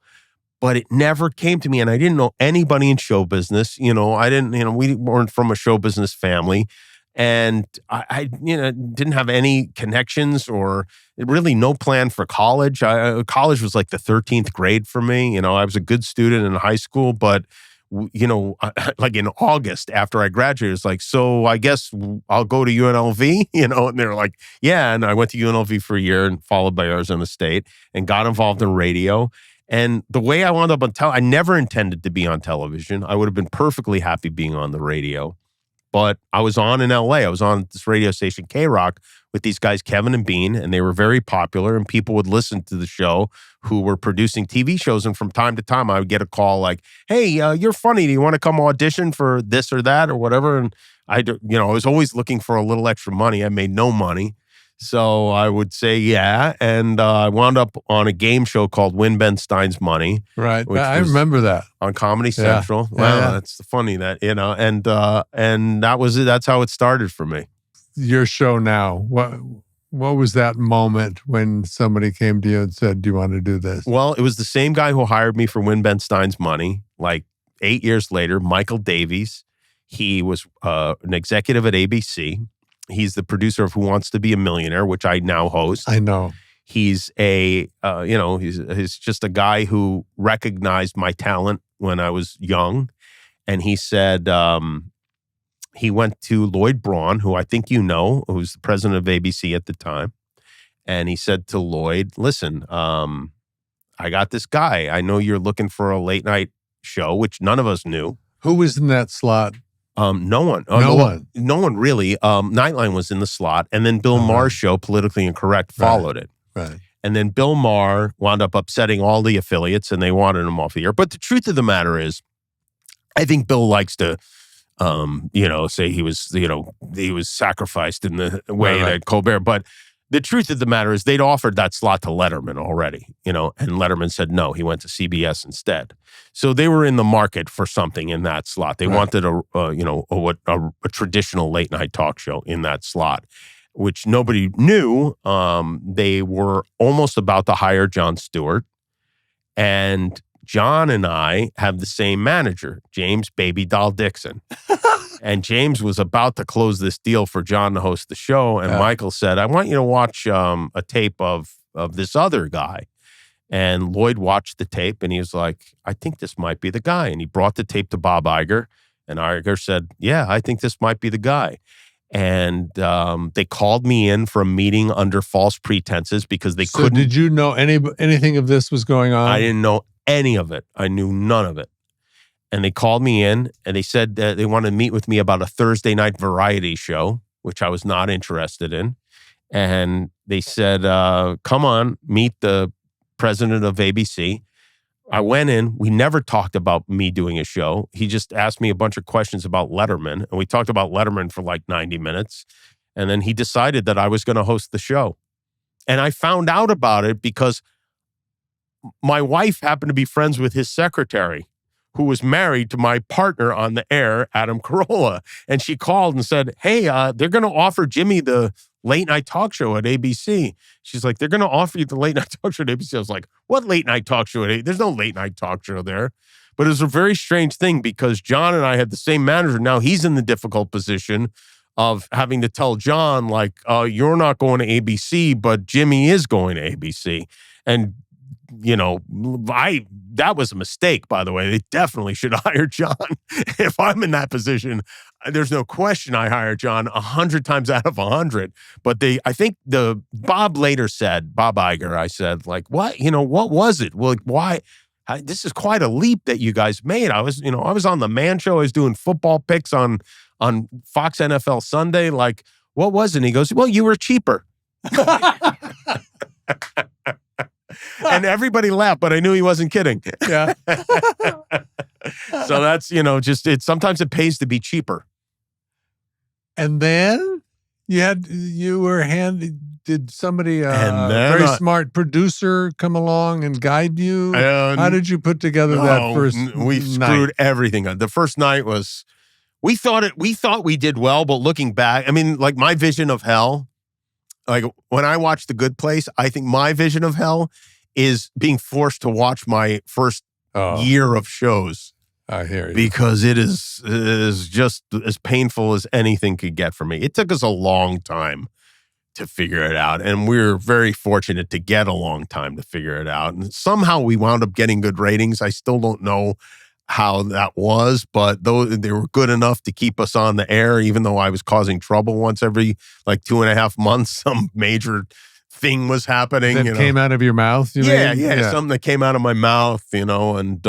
But it never came to me, and I didn't know anybody in show business. I didn't, we weren't from a show business family, and I didn't have any connections or really no plan for college. College was like the 13th grade for me. I was a good student in high school, but like in August after I graduated, it's like, so I guess I'll go to UNLV, and they're like, yeah. And I went to UNLV for a year and followed by Arizona State and got involved in radio. And the way I wound up on I never intended to be on television. I would have been perfectly happy being on the radio. But I was on in LA. I was on this radio station, K-Rock, with these guys, Kevin and Bean, and they were very popular, and people would listen to the show who were producing TV shows. And from time to time, I would get a call like, hey, you're funny. Do you want to come audition for this or that or whatever? And I was always looking for a little extra money. I made no money. So I would say yeah. And I wound up on a game show called Win Ben Stein's Money. Right. I remember that. On Comedy Central. Yeah. Wow, that's funny that, and that was it. That's how it started for me. Your show now, what was that moment when somebody came to you and said, do you want to do this? Well, it was the same guy who hired me for Win Ben Stein's Money, like 8 years later, Michael Davies. He was an executive at ABC. He's the producer of Who Wants to Be a Millionaire, which I now host. I know. He's he's just a guy who recognized my talent when I was young. And he said he went to Lloyd Braun, who I think you know, who was the president of ABC at the time. And he said to Lloyd, listen, I got this guy. I know you're looking for a late night show, which none of us knew. Who was in that slot? No one. No one really. Nightline was in the slot. And then Bill Maher's show, Politically Incorrect, followed it. Right. And then Bill Maher wound up upsetting all the affiliates and they wanted him off the air. But the truth of the matter is, I think Bill likes to, say he was sacrificed in the way that Colbert. But the truth of the matter is they'd offered that slot to Letterman already, and Letterman said no. He went to CBS instead. So they were in the market for something in that slot. They wanted a traditional late night talk show in that slot, which nobody knew. They were almost about to hire Jon Stewart, and John and I have the same manager, James Baby Doll Dixon. And James was about to close this deal for John to host the show. And Michael said, I want you to watch a tape of this other guy. And Lloyd watched the tape and he was like, I think this might be the guy. And he brought the tape to Bob Iger. And Iger said, yeah, I think this might be the guy. And they called me in for a meeting under false pretenses because they couldn't. Did you know anything of this was going on? I didn't know any of it. I knew none of it. And they called me in and they said that they wanted to meet with me about a Thursday night variety show, which I was not interested in. And they said, come on, meet the president of ABC. I went in. We never talked about me doing a show. He just asked me a bunch of questions about Letterman. And we talked about Letterman for like 90 minutes. And then he decided that I was going to host the show. And I found out about it because my wife happened to be friends with his secretary, who was married to my partner on the air, Adam Carolla. And she called and said, hey, they're going to offer Jimmy the late night talk show at ABC. She's like, they're going to offer you the late night talk show at ABC. I was like, what late night talk show at ABC? There's no late night talk show there. But it was a very strange thing because John and I had the same manager. Now he's in the difficult position of having to tell John, like, you're not going to ABC, but Jimmy is going to ABC. And that was a mistake, by the way. They definitely should hire John. If I'm in that position, there's no question I hire John 100 times out of 100. But I think Bob later said, Bob Iger, I said, like, what? What was it? Well, why? This is quite a leap that you guys made. I was on the Man Show. I was doing football picks on Fox NFL Sunday. Like, what was it? And he goes, well, you were cheaper. And everybody laughed, but I knew he wasn't kidding. Yeah. So that's, sometimes it pays to be cheaper. And then did somebody, very smart producer come along and guide you? How did you put together that first night? We screwed everything up. The first night was, we thought we did well, but looking back, I mean, like my vision of hell, like when I watched The Good Place, I think my vision of hell is being forced to watch my first year of shows. I hear you. Because it is just as painful as anything could get for me. It took us a long time to figure it out. And we're very fortunate to get a long time to figure it out. And somehow we wound up getting good ratings. I still don't know how that was, but they were good enough to keep us on the air, even though I was causing trouble once every like 2.5 months. Some major thing was happening. That came out of your mouth? Yeah. Something that came out of my mouth, and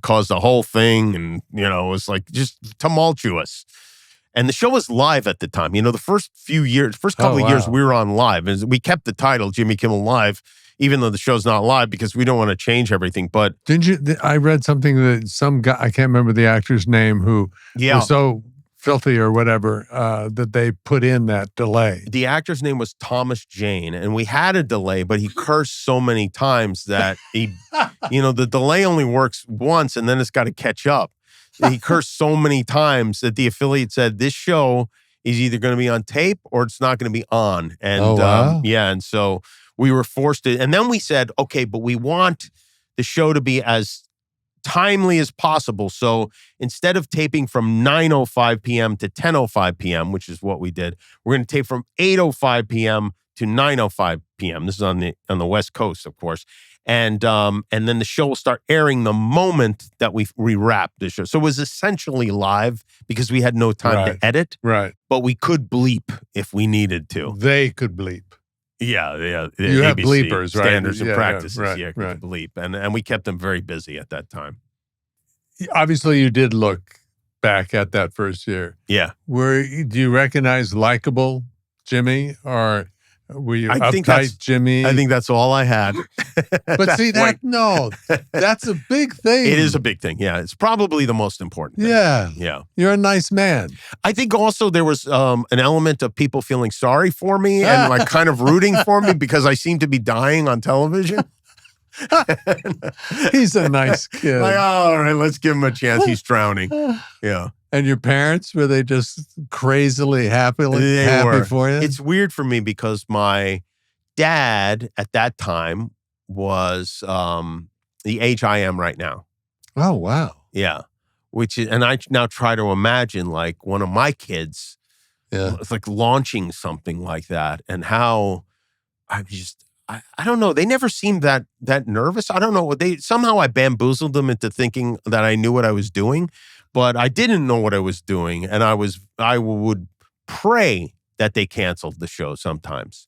caused the whole thing. And, it was like just tumultuous. And the show was live at the time. The first couple of years we were on live. And we kept the title Jimmy Kimmel Live, even though the show's not live because we don't want to change everything. But didn't you? I read something that some guy, I can't remember the actor's name, who was so filthy or whatever that they put in that delay. The actor's name was Thomas Jane, and we had a delay, but he cursed so many times that the delay only works once, and then it's got to catch up. He cursed so many times that the affiliate said, this show is either going to be on tape or it's not going to be on. And and so we were forced to, and then we said, okay, but we want the show to be as timely as possible. So instead of taping from 9:05 p.m. to 10:05 p.m., which is what we did, we're going to tape from 8:05 p.m. to 9:05 p.m. This is on the West Coast, of course. And then the show will start airing the moment that we wrap the show. So it was essentially live because we had no time to edit. Right. But we could bleep if we needed to. They could bleep. Yeah. You ABC, have bleepers, right? Standards and practices. Right. Could bleep. And we kept them very busy at that time. Obviously, you did look back at that first year. Yeah. Do you recognize likable Jimmy, or were you uptight Jimmy? I think that's all I had. But see, that's a big thing. It is a big thing. Yeah. It's probably the most important thing. Yeah. Yeah. You're a nice man. I think also there was an element of people feeling sorry for me and like kind of rooting for me because I seem to be dying on television. He's a nice kid. Like, all right, let's give him a chance. He's drowning. Yeah. And your parents, were they just crazily happy for you? It's weird for me because my dad at that time was the age I am right now. Oh, wow. Yeah. And I now try to imagine like one of my kids like launching something like that, and how I don't know. They never seemed that nervous. I don't know. Somehow I bamboozled them into thinking that I knew what I was doing, but I didn't know what I was doing. And I would pray that they canceled the show sometimes.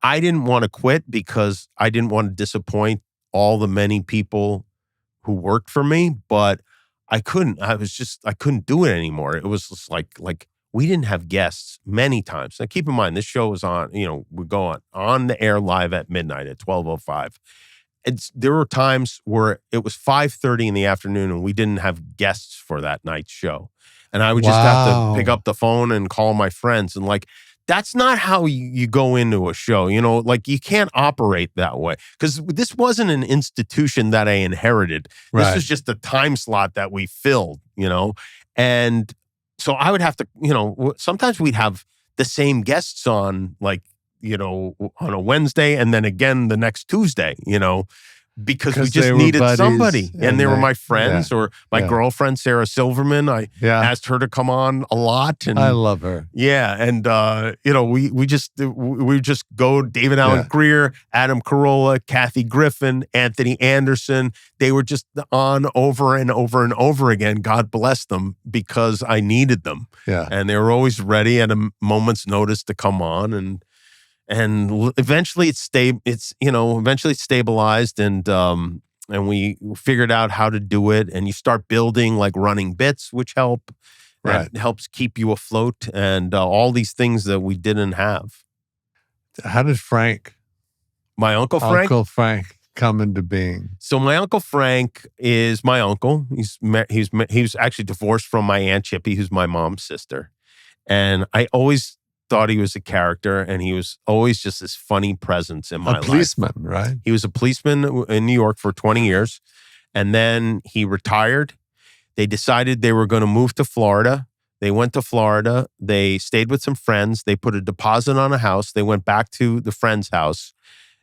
I didn't want to quit because I didn't want to disappoint all the many people who worked for me, but I couldn't. I couldn't do it anymore. It was just like we didn't have guests many times. Now, keep in mind, this show was on, we go on the air live at midnight at 12:05. There were times where it was 5:30 in the afternoon and we didn't have guests for that night's show. And I would just have to pick up the phone and call my friends. And like, that's not how you go into a show. Like you can't operate that way because this wasn't an institution that I inherited. This was just a time slot that we filled, and so I would have to, sometimes we'd have the same guests on like, on a Wednesday and then again the next Tuesday, because we just needed somebody. And they were my friends or my girlfriend, Sarah Silverman. I asked her to come on a lot. And I love her. Yeah. And, we just go David Allen Greer, Adam Carolla, Kathy Griffin, Anthony Anderson. They were just on over and over and over again. God bless them, because I needed them. Yeah. And they were always ready at a moment's notice to come on. And eventually it stabilized, and we figured out how to do it. And you start building like running bits, which help. Right. That helps keep you afloat, and all these things that we didn't have. How did my Uncle Frank come into being? So my Uncle Frank is my uncle. He was actually divorced from my Aunt Chippy, who's my mom's sister. And I always thought he was a character, and he was always just this funny presence in my life. A policeman, right? He was a policeman in New York for 20 years, and then he retired. They decided they were going to move to Florida. They went to Florida. They stayed with some friends. They put a deposit on a house. They went back to the friend's house.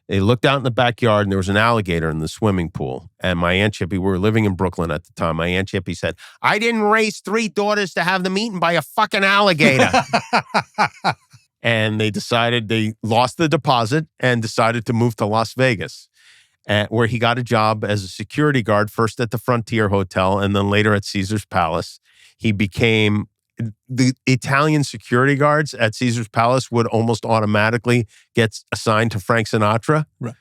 They looked out in the backyard, and there was an alligator in the swimming pool. And my Aunt Chippy, we were living in Brooklyn at the time, my Aunt Chippy said, "I didn't raise 3 daughters to have them eaten by a fucking alligator." And they lost the deposit and decided to move to Las Vegas, where he got a job as a security guard, first at the Frontier Hotel and then later at Caesar's Palace. He became the Italian security guards at Caesar's Palace would almost automatically get assigned to Frank Sinatra. Right.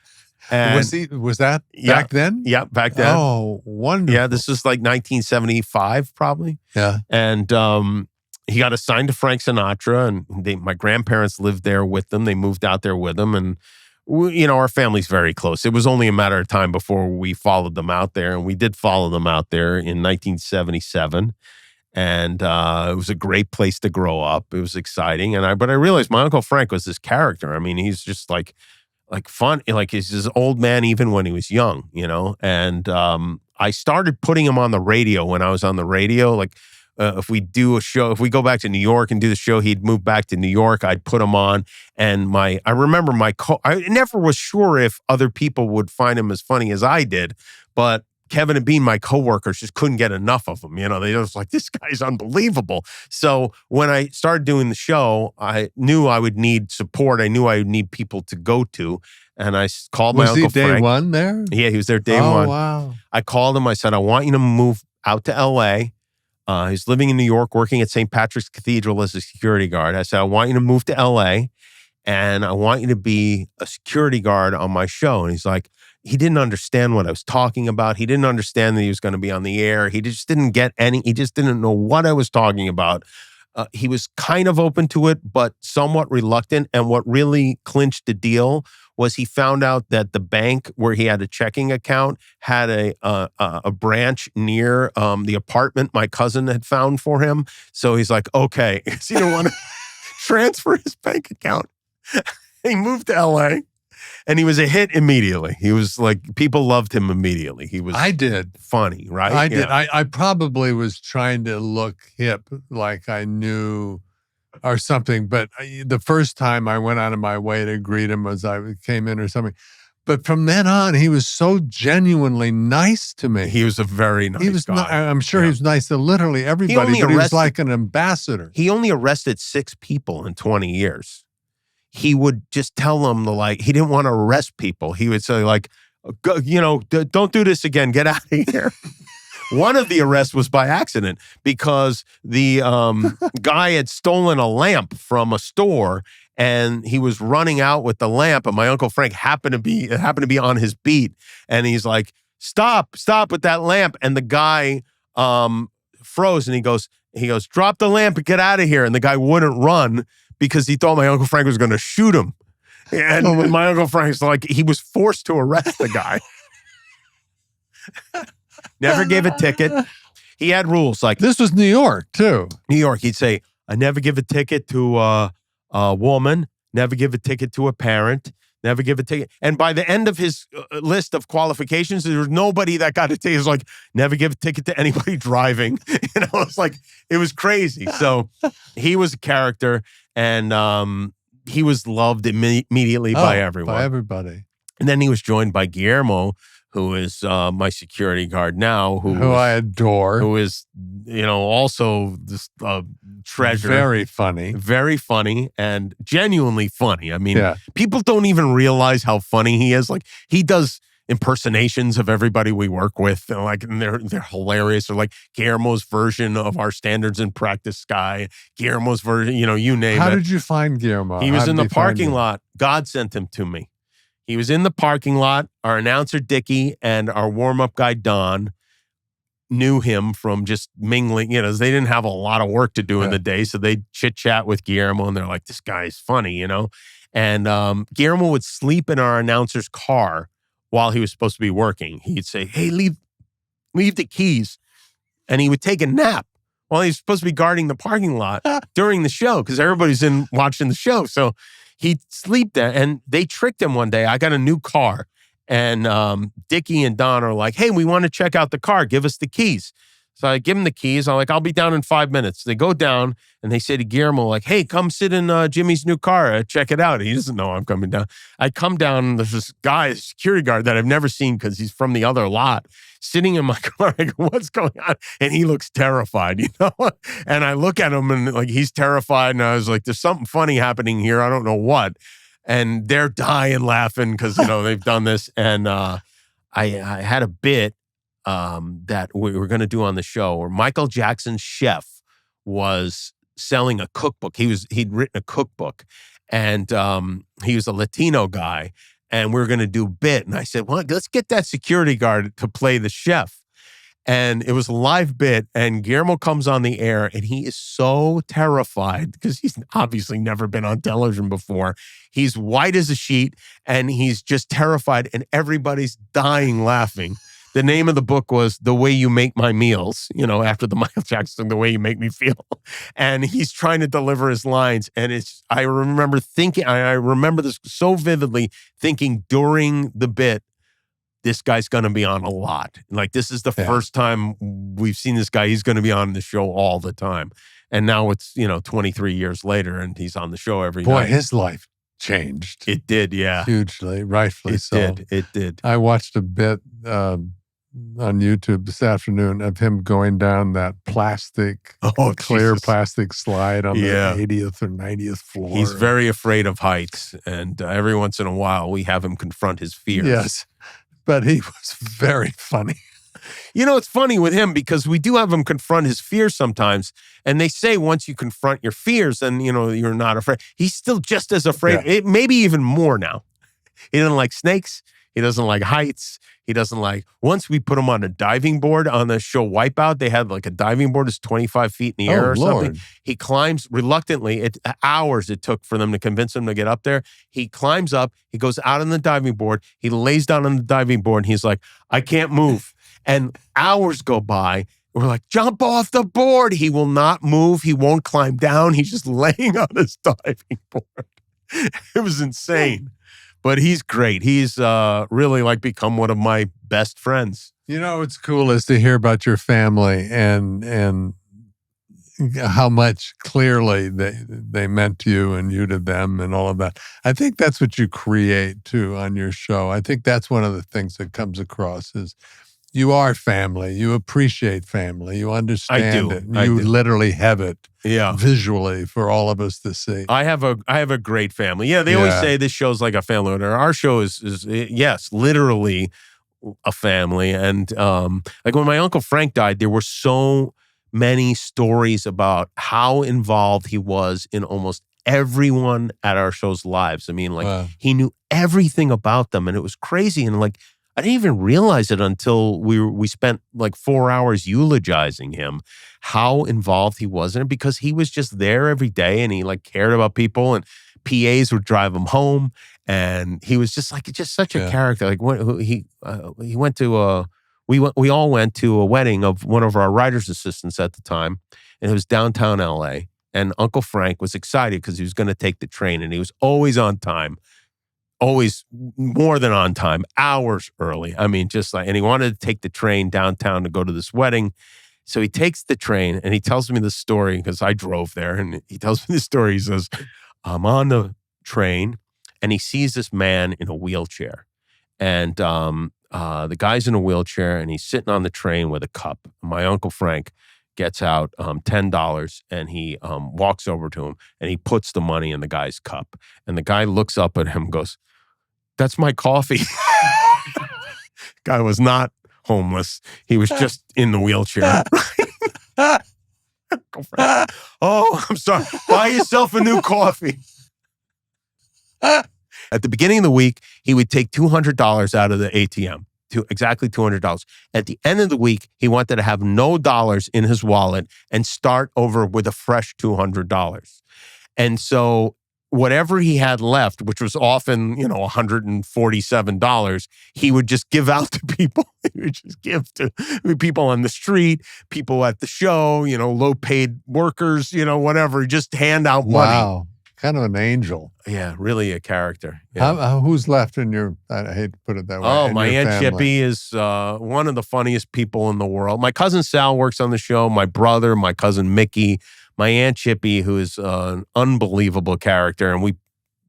And was that back then? Yeah, back then. Oh, wonderful. Yeah, this was like 1975 probably. Yeah. And he got assigned to Frank Sinatra, and my grandparents lived there with them. They moved out there with them, and our family's very close. It was only a matter of time before we followed them out there, and we did follow them out there in 1977. And it was a great place to grow up. It was exciting. But I realized my Uncle Frank was this character. I mean, he's just like fun. Like he's this old man even when he was young, And I started putting him on the radio when I was on the radio. Like if we do a show, if we go back to New York and do the show, he'd move back to New York. I'd put him on. And I remember I never was sure if other people would find him as funny as I did, but Kevin and Bean, my coworkers, just couldn't get enough of him. They was like, this guy's unbelievable. So when I started doing the show, I knew I would need support. I knew I would need people to go to. And I called my Uncle Frank. Was he day one there? Yeah, he was there day one. Oh, wow. I called him. I said, I want you to move out to L.A. He's living in New York, working at St. Patrick's Cathedral as a security guard. I said, I want you to move to L.A. and I want you to be a security guard on my show. And he's like, he didn't understand what I was talking about. He didn't understand that he was going to be on the air. He just didn't get he just didn't know what I was talking about. He was kind of open to it, but somewhat reluctant. And what really clinched the deal was he found out that the bank where he had a checking account had a branch near the apartment my cousin had found for him. So he's like, okay, because he didn't want to transfer his bank account. He moved to LA. And he was a hit immediately. He was like, people loved him immediately. I did. Funny, right? I did. I probably was trying to look hip, like I knew or something. But the first time I went out of my way to greet him as I came in or something. But from then on, he was so genuinely nice to me. He was a very nice guy. I'm sure he was nice to literally everybody, but he was like an ambassador. He only arrested 6 people in 20 years. He would just tell them he didn't want to arrest people. He would say don't do this again. Get out of here. One of the arrests was by accident because the guy had stolen a lamp from a store and he was running out with the lamp. And my Uncle Frank happened to be on his beat. And he's like, stop with that lamp. And the guy froze and he goes, drop the lamp and get out of here. And the guy wouldn't run because he thought my Uncle Frank was going to shoot him. And my Uncle Frank's like, he was forced to arrest the guy. Never gave a ticket. He had rules. Like, this was New York, too. New York. He'd say, I never give a ticket to a woman, never give a ticket to a parent, never give a ticket. And by the end of his list of qualifications, there was nobody that got a ticket. It was like, never give a ticket to anybody driving. It's like, it was crazy. So he was a character. And he was loved immediately by everyone. By everybody. And then he was joined by Guillermo, who is my security guard now. Who I adore. Who is, also this treasure. Very funny. Very funny and genuinely funny. I mean, people don't even realize how funny he is. Like, he does impersonations of everybody we work with, and they're hilarious. Or like Guillermo's version of our Standards and Practice guy, Guillermo's version, you name it. How did you find Guillermo? He was in the parking lot. God sent him to me. He was in the parking lot. Our announcer Dickie and our warm-up guy Don knew him from just mingling. They didn't have a lot of work to do in the day, so they chit-chat with Guillermo, and they're like, this guy's funny, And Guillermo would sleep in our announcer's car while he was supposed to be working. He'd say, hey, leave the keys. And he would take a nap while he's supposed to be guarding the parking lot during the show because everybody's in watching the show. So he'd sleep there. And they tricked him one day. I got a new car. And Dickie and Don are like, hey, we want to check out the car. Give us the keys. So I give him the keys. I'm like, I'll be down in 5 minutes. They go down and they say to Guillermo, like, hey, come sit in Jimmy's new car. Check it out. He doesn't know I'm coming down. I come down and there's this guy, a security guard that I've never seen because he's from the other lot, sitting in my car. I go, what's going on? And he looks terrified, And I look at him and like, he's terrified. And I was like, there's something funny happening here. I don't know what. And they're dying laughing because, they've done this. And I had a bit that we were going to do on the show where Michael Jackson's chef was selling a cookbook. He'd written a cookbook and he was a Latino guy and we were going to do a bit. And I said, well, let's get that security guard to play the chef. And it was a live bit and Guillermo comes on the air and he is so terrified because he's obviously never been on television before. He's white as a sheet and he's just terrified and everybody's dying laughing. The name of the book was The Way You Make My Meals, after the Michael Jackson, The Way You Make Me Feel. And he's trying to deliver his lines. And I remember this so vividly, thinking during the bit, this guy's going to be on a lot. Like, this is the first time we've seen this guy. He's going to be on the show all the time. And now it's, 23 years later and he's on the show every night. Boy, his life changed. It did, yeah. Hugely, rightfully so. It did. I watched a bit on YouTube this afternoon of him going down that clear plastic slide on the 80th or 90th floor. He's very afraid of heights. And every once in a while, we have him confront his fears. Yes. But he was very funny. It's funny with him because we do have him confront his fears sometimes. And they say once you confront your fears, then, you're not afraid. He's still just as afraid, maybe even more now. He doesn't like snakes. He doesn't like heights. He doesn't like, once we put him on a diving board on the show Wipeout, they had like a diving board that's 25 feet in the air or something. He climbs reluctantly. Hours it took for them to convince him to get up there. He climbs up. He goes out on the diving board. He lays down on the diving board and he's like, I can't move. And hours go by. We're like, jump off the board. He will not move. He won't climb down. He's just laying on his diving board. It was insane. But he's great. He's really become one of my best friends. What's cool is to hear about your family and how much clearly they meant to you and you to them and all of that. I think that's what you create too on your show. I think that's one of the things that comes across is you are family. You appreciate family. You understand it. You literally have it visually for all of us to see. I have a great family. Yeah, they always say this show's like a family. Our show is yes, literally a family. And like when my Uncle Frank died, there were so many stories about how involved he was in almost everyone at our show's lives. I mean, he knew everything about them, and it was crazy. And I didn't even realize it until we spent 4 hours eulogizing him, how involved he was in it, because he was just there every day and he cared about people, and PAs would drive him home, and he was just such a character. We all went to a wedding of one of our writer's assistants at the time, and it was downtown LA, and Uncle Frank was excited because he was going to take the train, and he was always on time. Always more than on time, hours early. I mean, and he wanted to take the train downtown to go to this wedding. So he takes the train and he tells me the story because I drove there, and he tells me the story. He says, I'm on the train and he sees this man in a wheelchair, and the guy's in a wheelchair and he's sitting on the train with a cup. My Uncle Frank gets out $10 and he walks over to him and he puts the money in the guy's cup. And the guy looks up at him and goes, that's my coffee. Guy was not homeless. He was just in the wheelchair. Oh, I'm sorry. Buy yourself a new coffee. At the beginning of the week, he would take $200 out of the ATM. Exactly $200. At the end of the week, he wanted to have no dollars in his wallet and start over with a fresh $200. And so whatever he had left, which was often, $147, he would just give out to people. He would just give to people on the street, people at the show, low-paid workers, whatever. Just hand out money. Wow. Kind of an angel. Yeah, really a character. Yeah. Who's left in your, I hate to put it that way. Oh, my Aunt Chippy is one of the funniest people in the world. My cousin Sal works on the show. My brother, my cousin Mickey, my Aunt Chippy, who is an unbelievable character, and we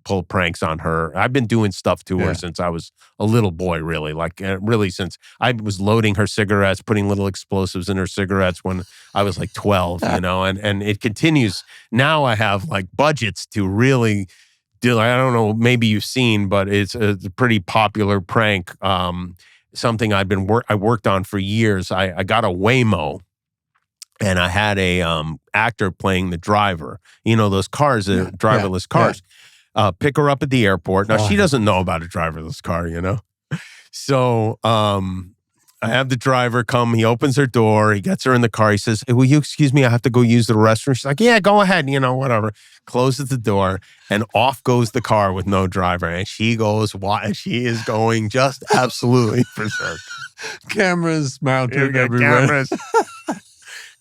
pull pranks on her. I've been doing stuff to her since I was a little boy, really. Really since I was loading her cigarettes, putting little explosives in her cigarettes when I was 12, and it continues. Now I have budgets to really do. I don't know, maybe you've seen, but it's a pretty popular prank. Something I worked on for years. I got a Waymo. And I had a actor playing the driver. Those cars, driverless cars. Pick her up at the airport. Now, she doesn't know about a driverless car, So I have the driver come. He opens her door. He gets her in the car. He says, "Hey, will you excuse me? I have to go use the restroom." She's like, "Yeah, go ahead. Whatever." Closes the door and off goes the car with no driver. And she goes, she is going just absolutely berserk. Cameras mounted everywhere. Cameras.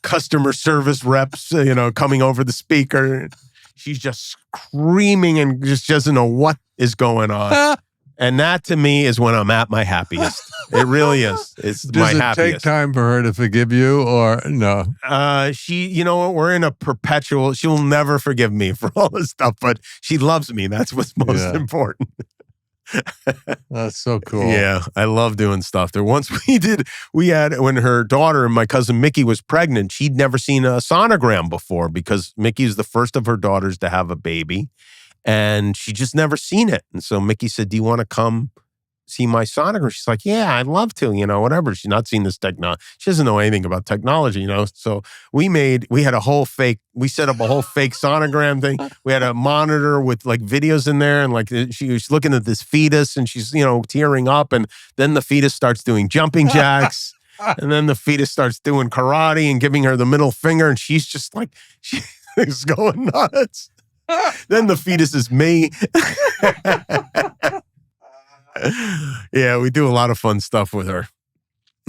Customer service reps, coming over the speaker. She's just screaming and just doesn't know what is going on. And that to me is when I'm at my happiest. It really is. It's my happiest. Does it take time for her to forgive you or no? We're in a perpetual, she will never forgive me for all this stuff, but she loves me. That's what's most important. That's so cool. Yeah, I love doing stuff there. Once when her daughter, my cousin Mickey, was pregnant, she'd never seen a sonogram before because Mickey is the first of her daughters to have a baby. And she just never seen it. And so Mickey said, "Do you want to come see my sonogram?" She's like, "Yeah, I'd love to, whatever." She's not seen this technology. She doesn't know anything about technology, So we set up a whole fake sonogram thing. We had a monitor with like videos in there and like she was looking at this fetus and she's, tearing up. And then the fetus starts doing jumping jacks. And then the fetus starts doing karate and giving her the middle finger. And she's just like, she's going nuts. Then the fetus is me. Yeah, we do a lot of fun stuff with her.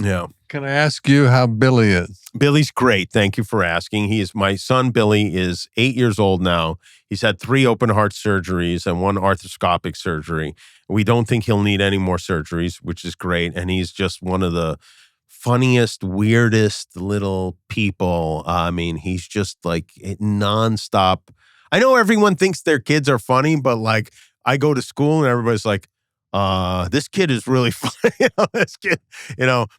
Yeah. Can I ask you how Billy is? Billy's great. Thank you for asking. My son Billy is 8 years old now. He's had 3 open heart surgeries and 1 arthroscopic surgery. We don't think he'll need any more surgeries, which is great. And he's just one of the funniest, weirdest little people. He's just like nonstop. I know everyone thinks their kids are funny, but like I go to school and everybody's like, this kid is really funny. This kid,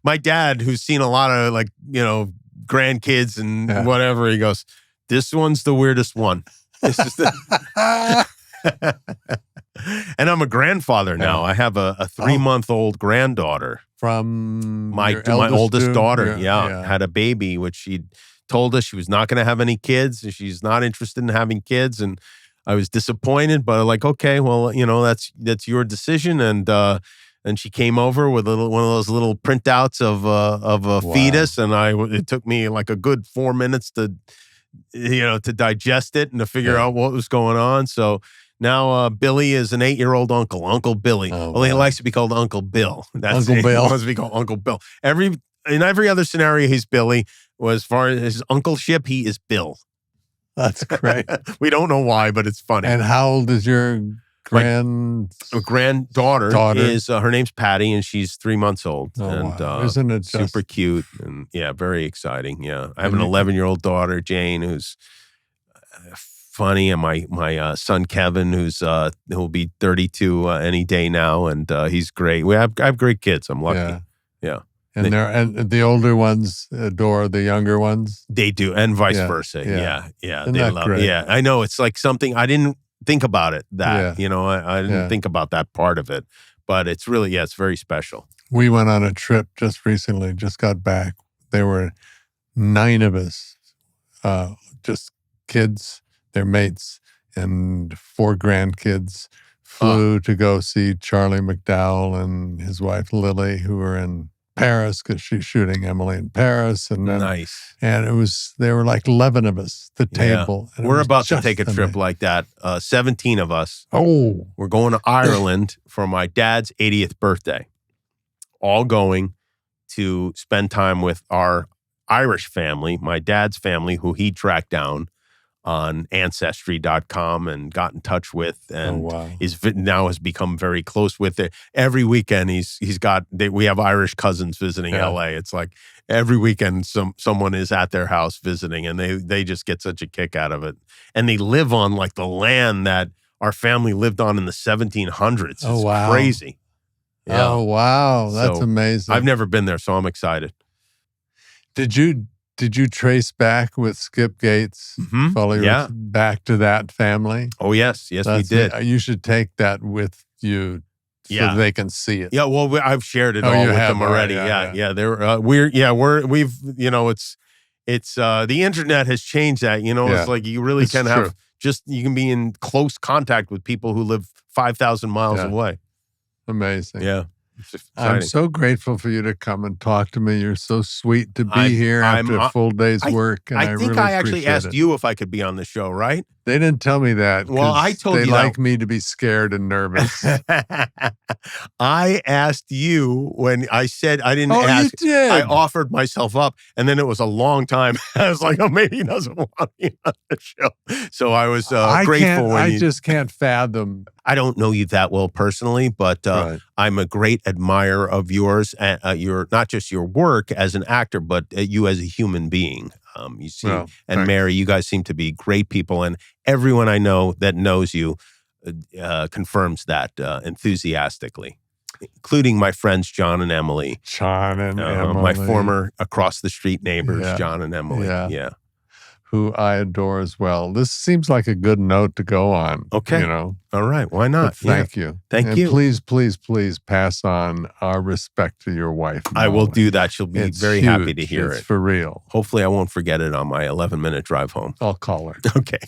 my dad, who's seen a lot of like, grandkids and whatever, he goes, "This one's the weirdest one." This is and I'm a grandfather now. I have a 3-month-old granddaughter from my oldest daughter. Had a baby, which she told us she was not going to have any kids, and she's not interested in having kids. And I was disappointed, but like, okay, well, that's your decision. And she came over with one of those little printouts of a fetus, and it took me like a good 4 minutes to digest it and to figure out what was going on. So now Billy is an 8-year-old Uncle Billy. He likes to be called Uncle Bill. Uncle Bill. He wants to be called Uncle Bill. In every other scenario, he's Billy. As far as his uncleship, he is Bill. That's great. We don't know why, but it's funny. And how old is your granddaughter? Is her name's Patty, and she's 3 months old. Wow. Isn't it just super cute and very exciting? Yeah, I have an 11-year-old daughter, Jane, who's funny, and my son Kevin, who'll be 32 any day now, and he's great. I have great kids. I'm lucky. Yeah. And the older ones adore the younger ones. They do, and vice versa. Yeah. They love it. Yeah, I know. It's like something I didn't think about it. I didn't think about that part of it, but it's really it's very special. We went on a trip just recently. Just got back. There were 9 of us, just kids, their mates, and 4 grandkids. Flew to go see Charlie McDowell and his wife Lily, who were in Paris because she's shooting Emily in Paris. And then, nice. And there were like 11 of us at the table. Yeah. We're about to take a trip like that. 17 of us. Oh. We're going to Ireland for my dad's 80th birthday. All going to spend time with our Irish family, my dad's family, who he tracked down on Ancestry.com and got in touch with, and now has become very close with it. Every weekend we have Irish cousins visiting LA. It's like every weekend someone is at their house visiting, and they just get such a kick out of it. And they live on like the land that our family lived on in the 1700s. It's crazy. Yeah. Oh, wow. That's amazing. I've never been there, so I'm excited. Did you trace back with Skip Gates, back to that family? Oh, yes. Yes, we did. You should take that with you so they can see it. Yeah, well, I've shared it all with them already. They're we've it's the internet has changed that. It's like you really can have you can be in close contact with people who live 5,000 miles away. Amazing. Yeah. I'm so grateful for you to come and talk to me. You're so sweet to be here after a full day's work. And I think I actually asked you if I could be on the show, right? They didn't tell me that. Well, I told you they like me to be scared and nervous. I asked you when I said I didn't ask. You did. I offered myself up, and then it was a long time. I was like, oh, maybe he doesn't want me on the show. So I was grateful. I just can't fathom. I don't know you that well personally, but Right. I'm a great admirer of yours. Your not just your work as an actor, but you as a human being. You see, and thanks. Mary, you guys seem to be great people, and everyone I know that knows you confirms that enthusiastically, including my friends John and Emily. Emily. My former across the street neighbors, John and Emily. Yeah. Who I adore as well. This seems like a good note to go on. Okay. All right. Why not? But thank you. Thank you. Please, please, please pass on our respect to your wife. I will do that. She'll be very happy to hear it. For real. Hopefully I won't forget it on my 11-minute drive home. I'll call her. Okay.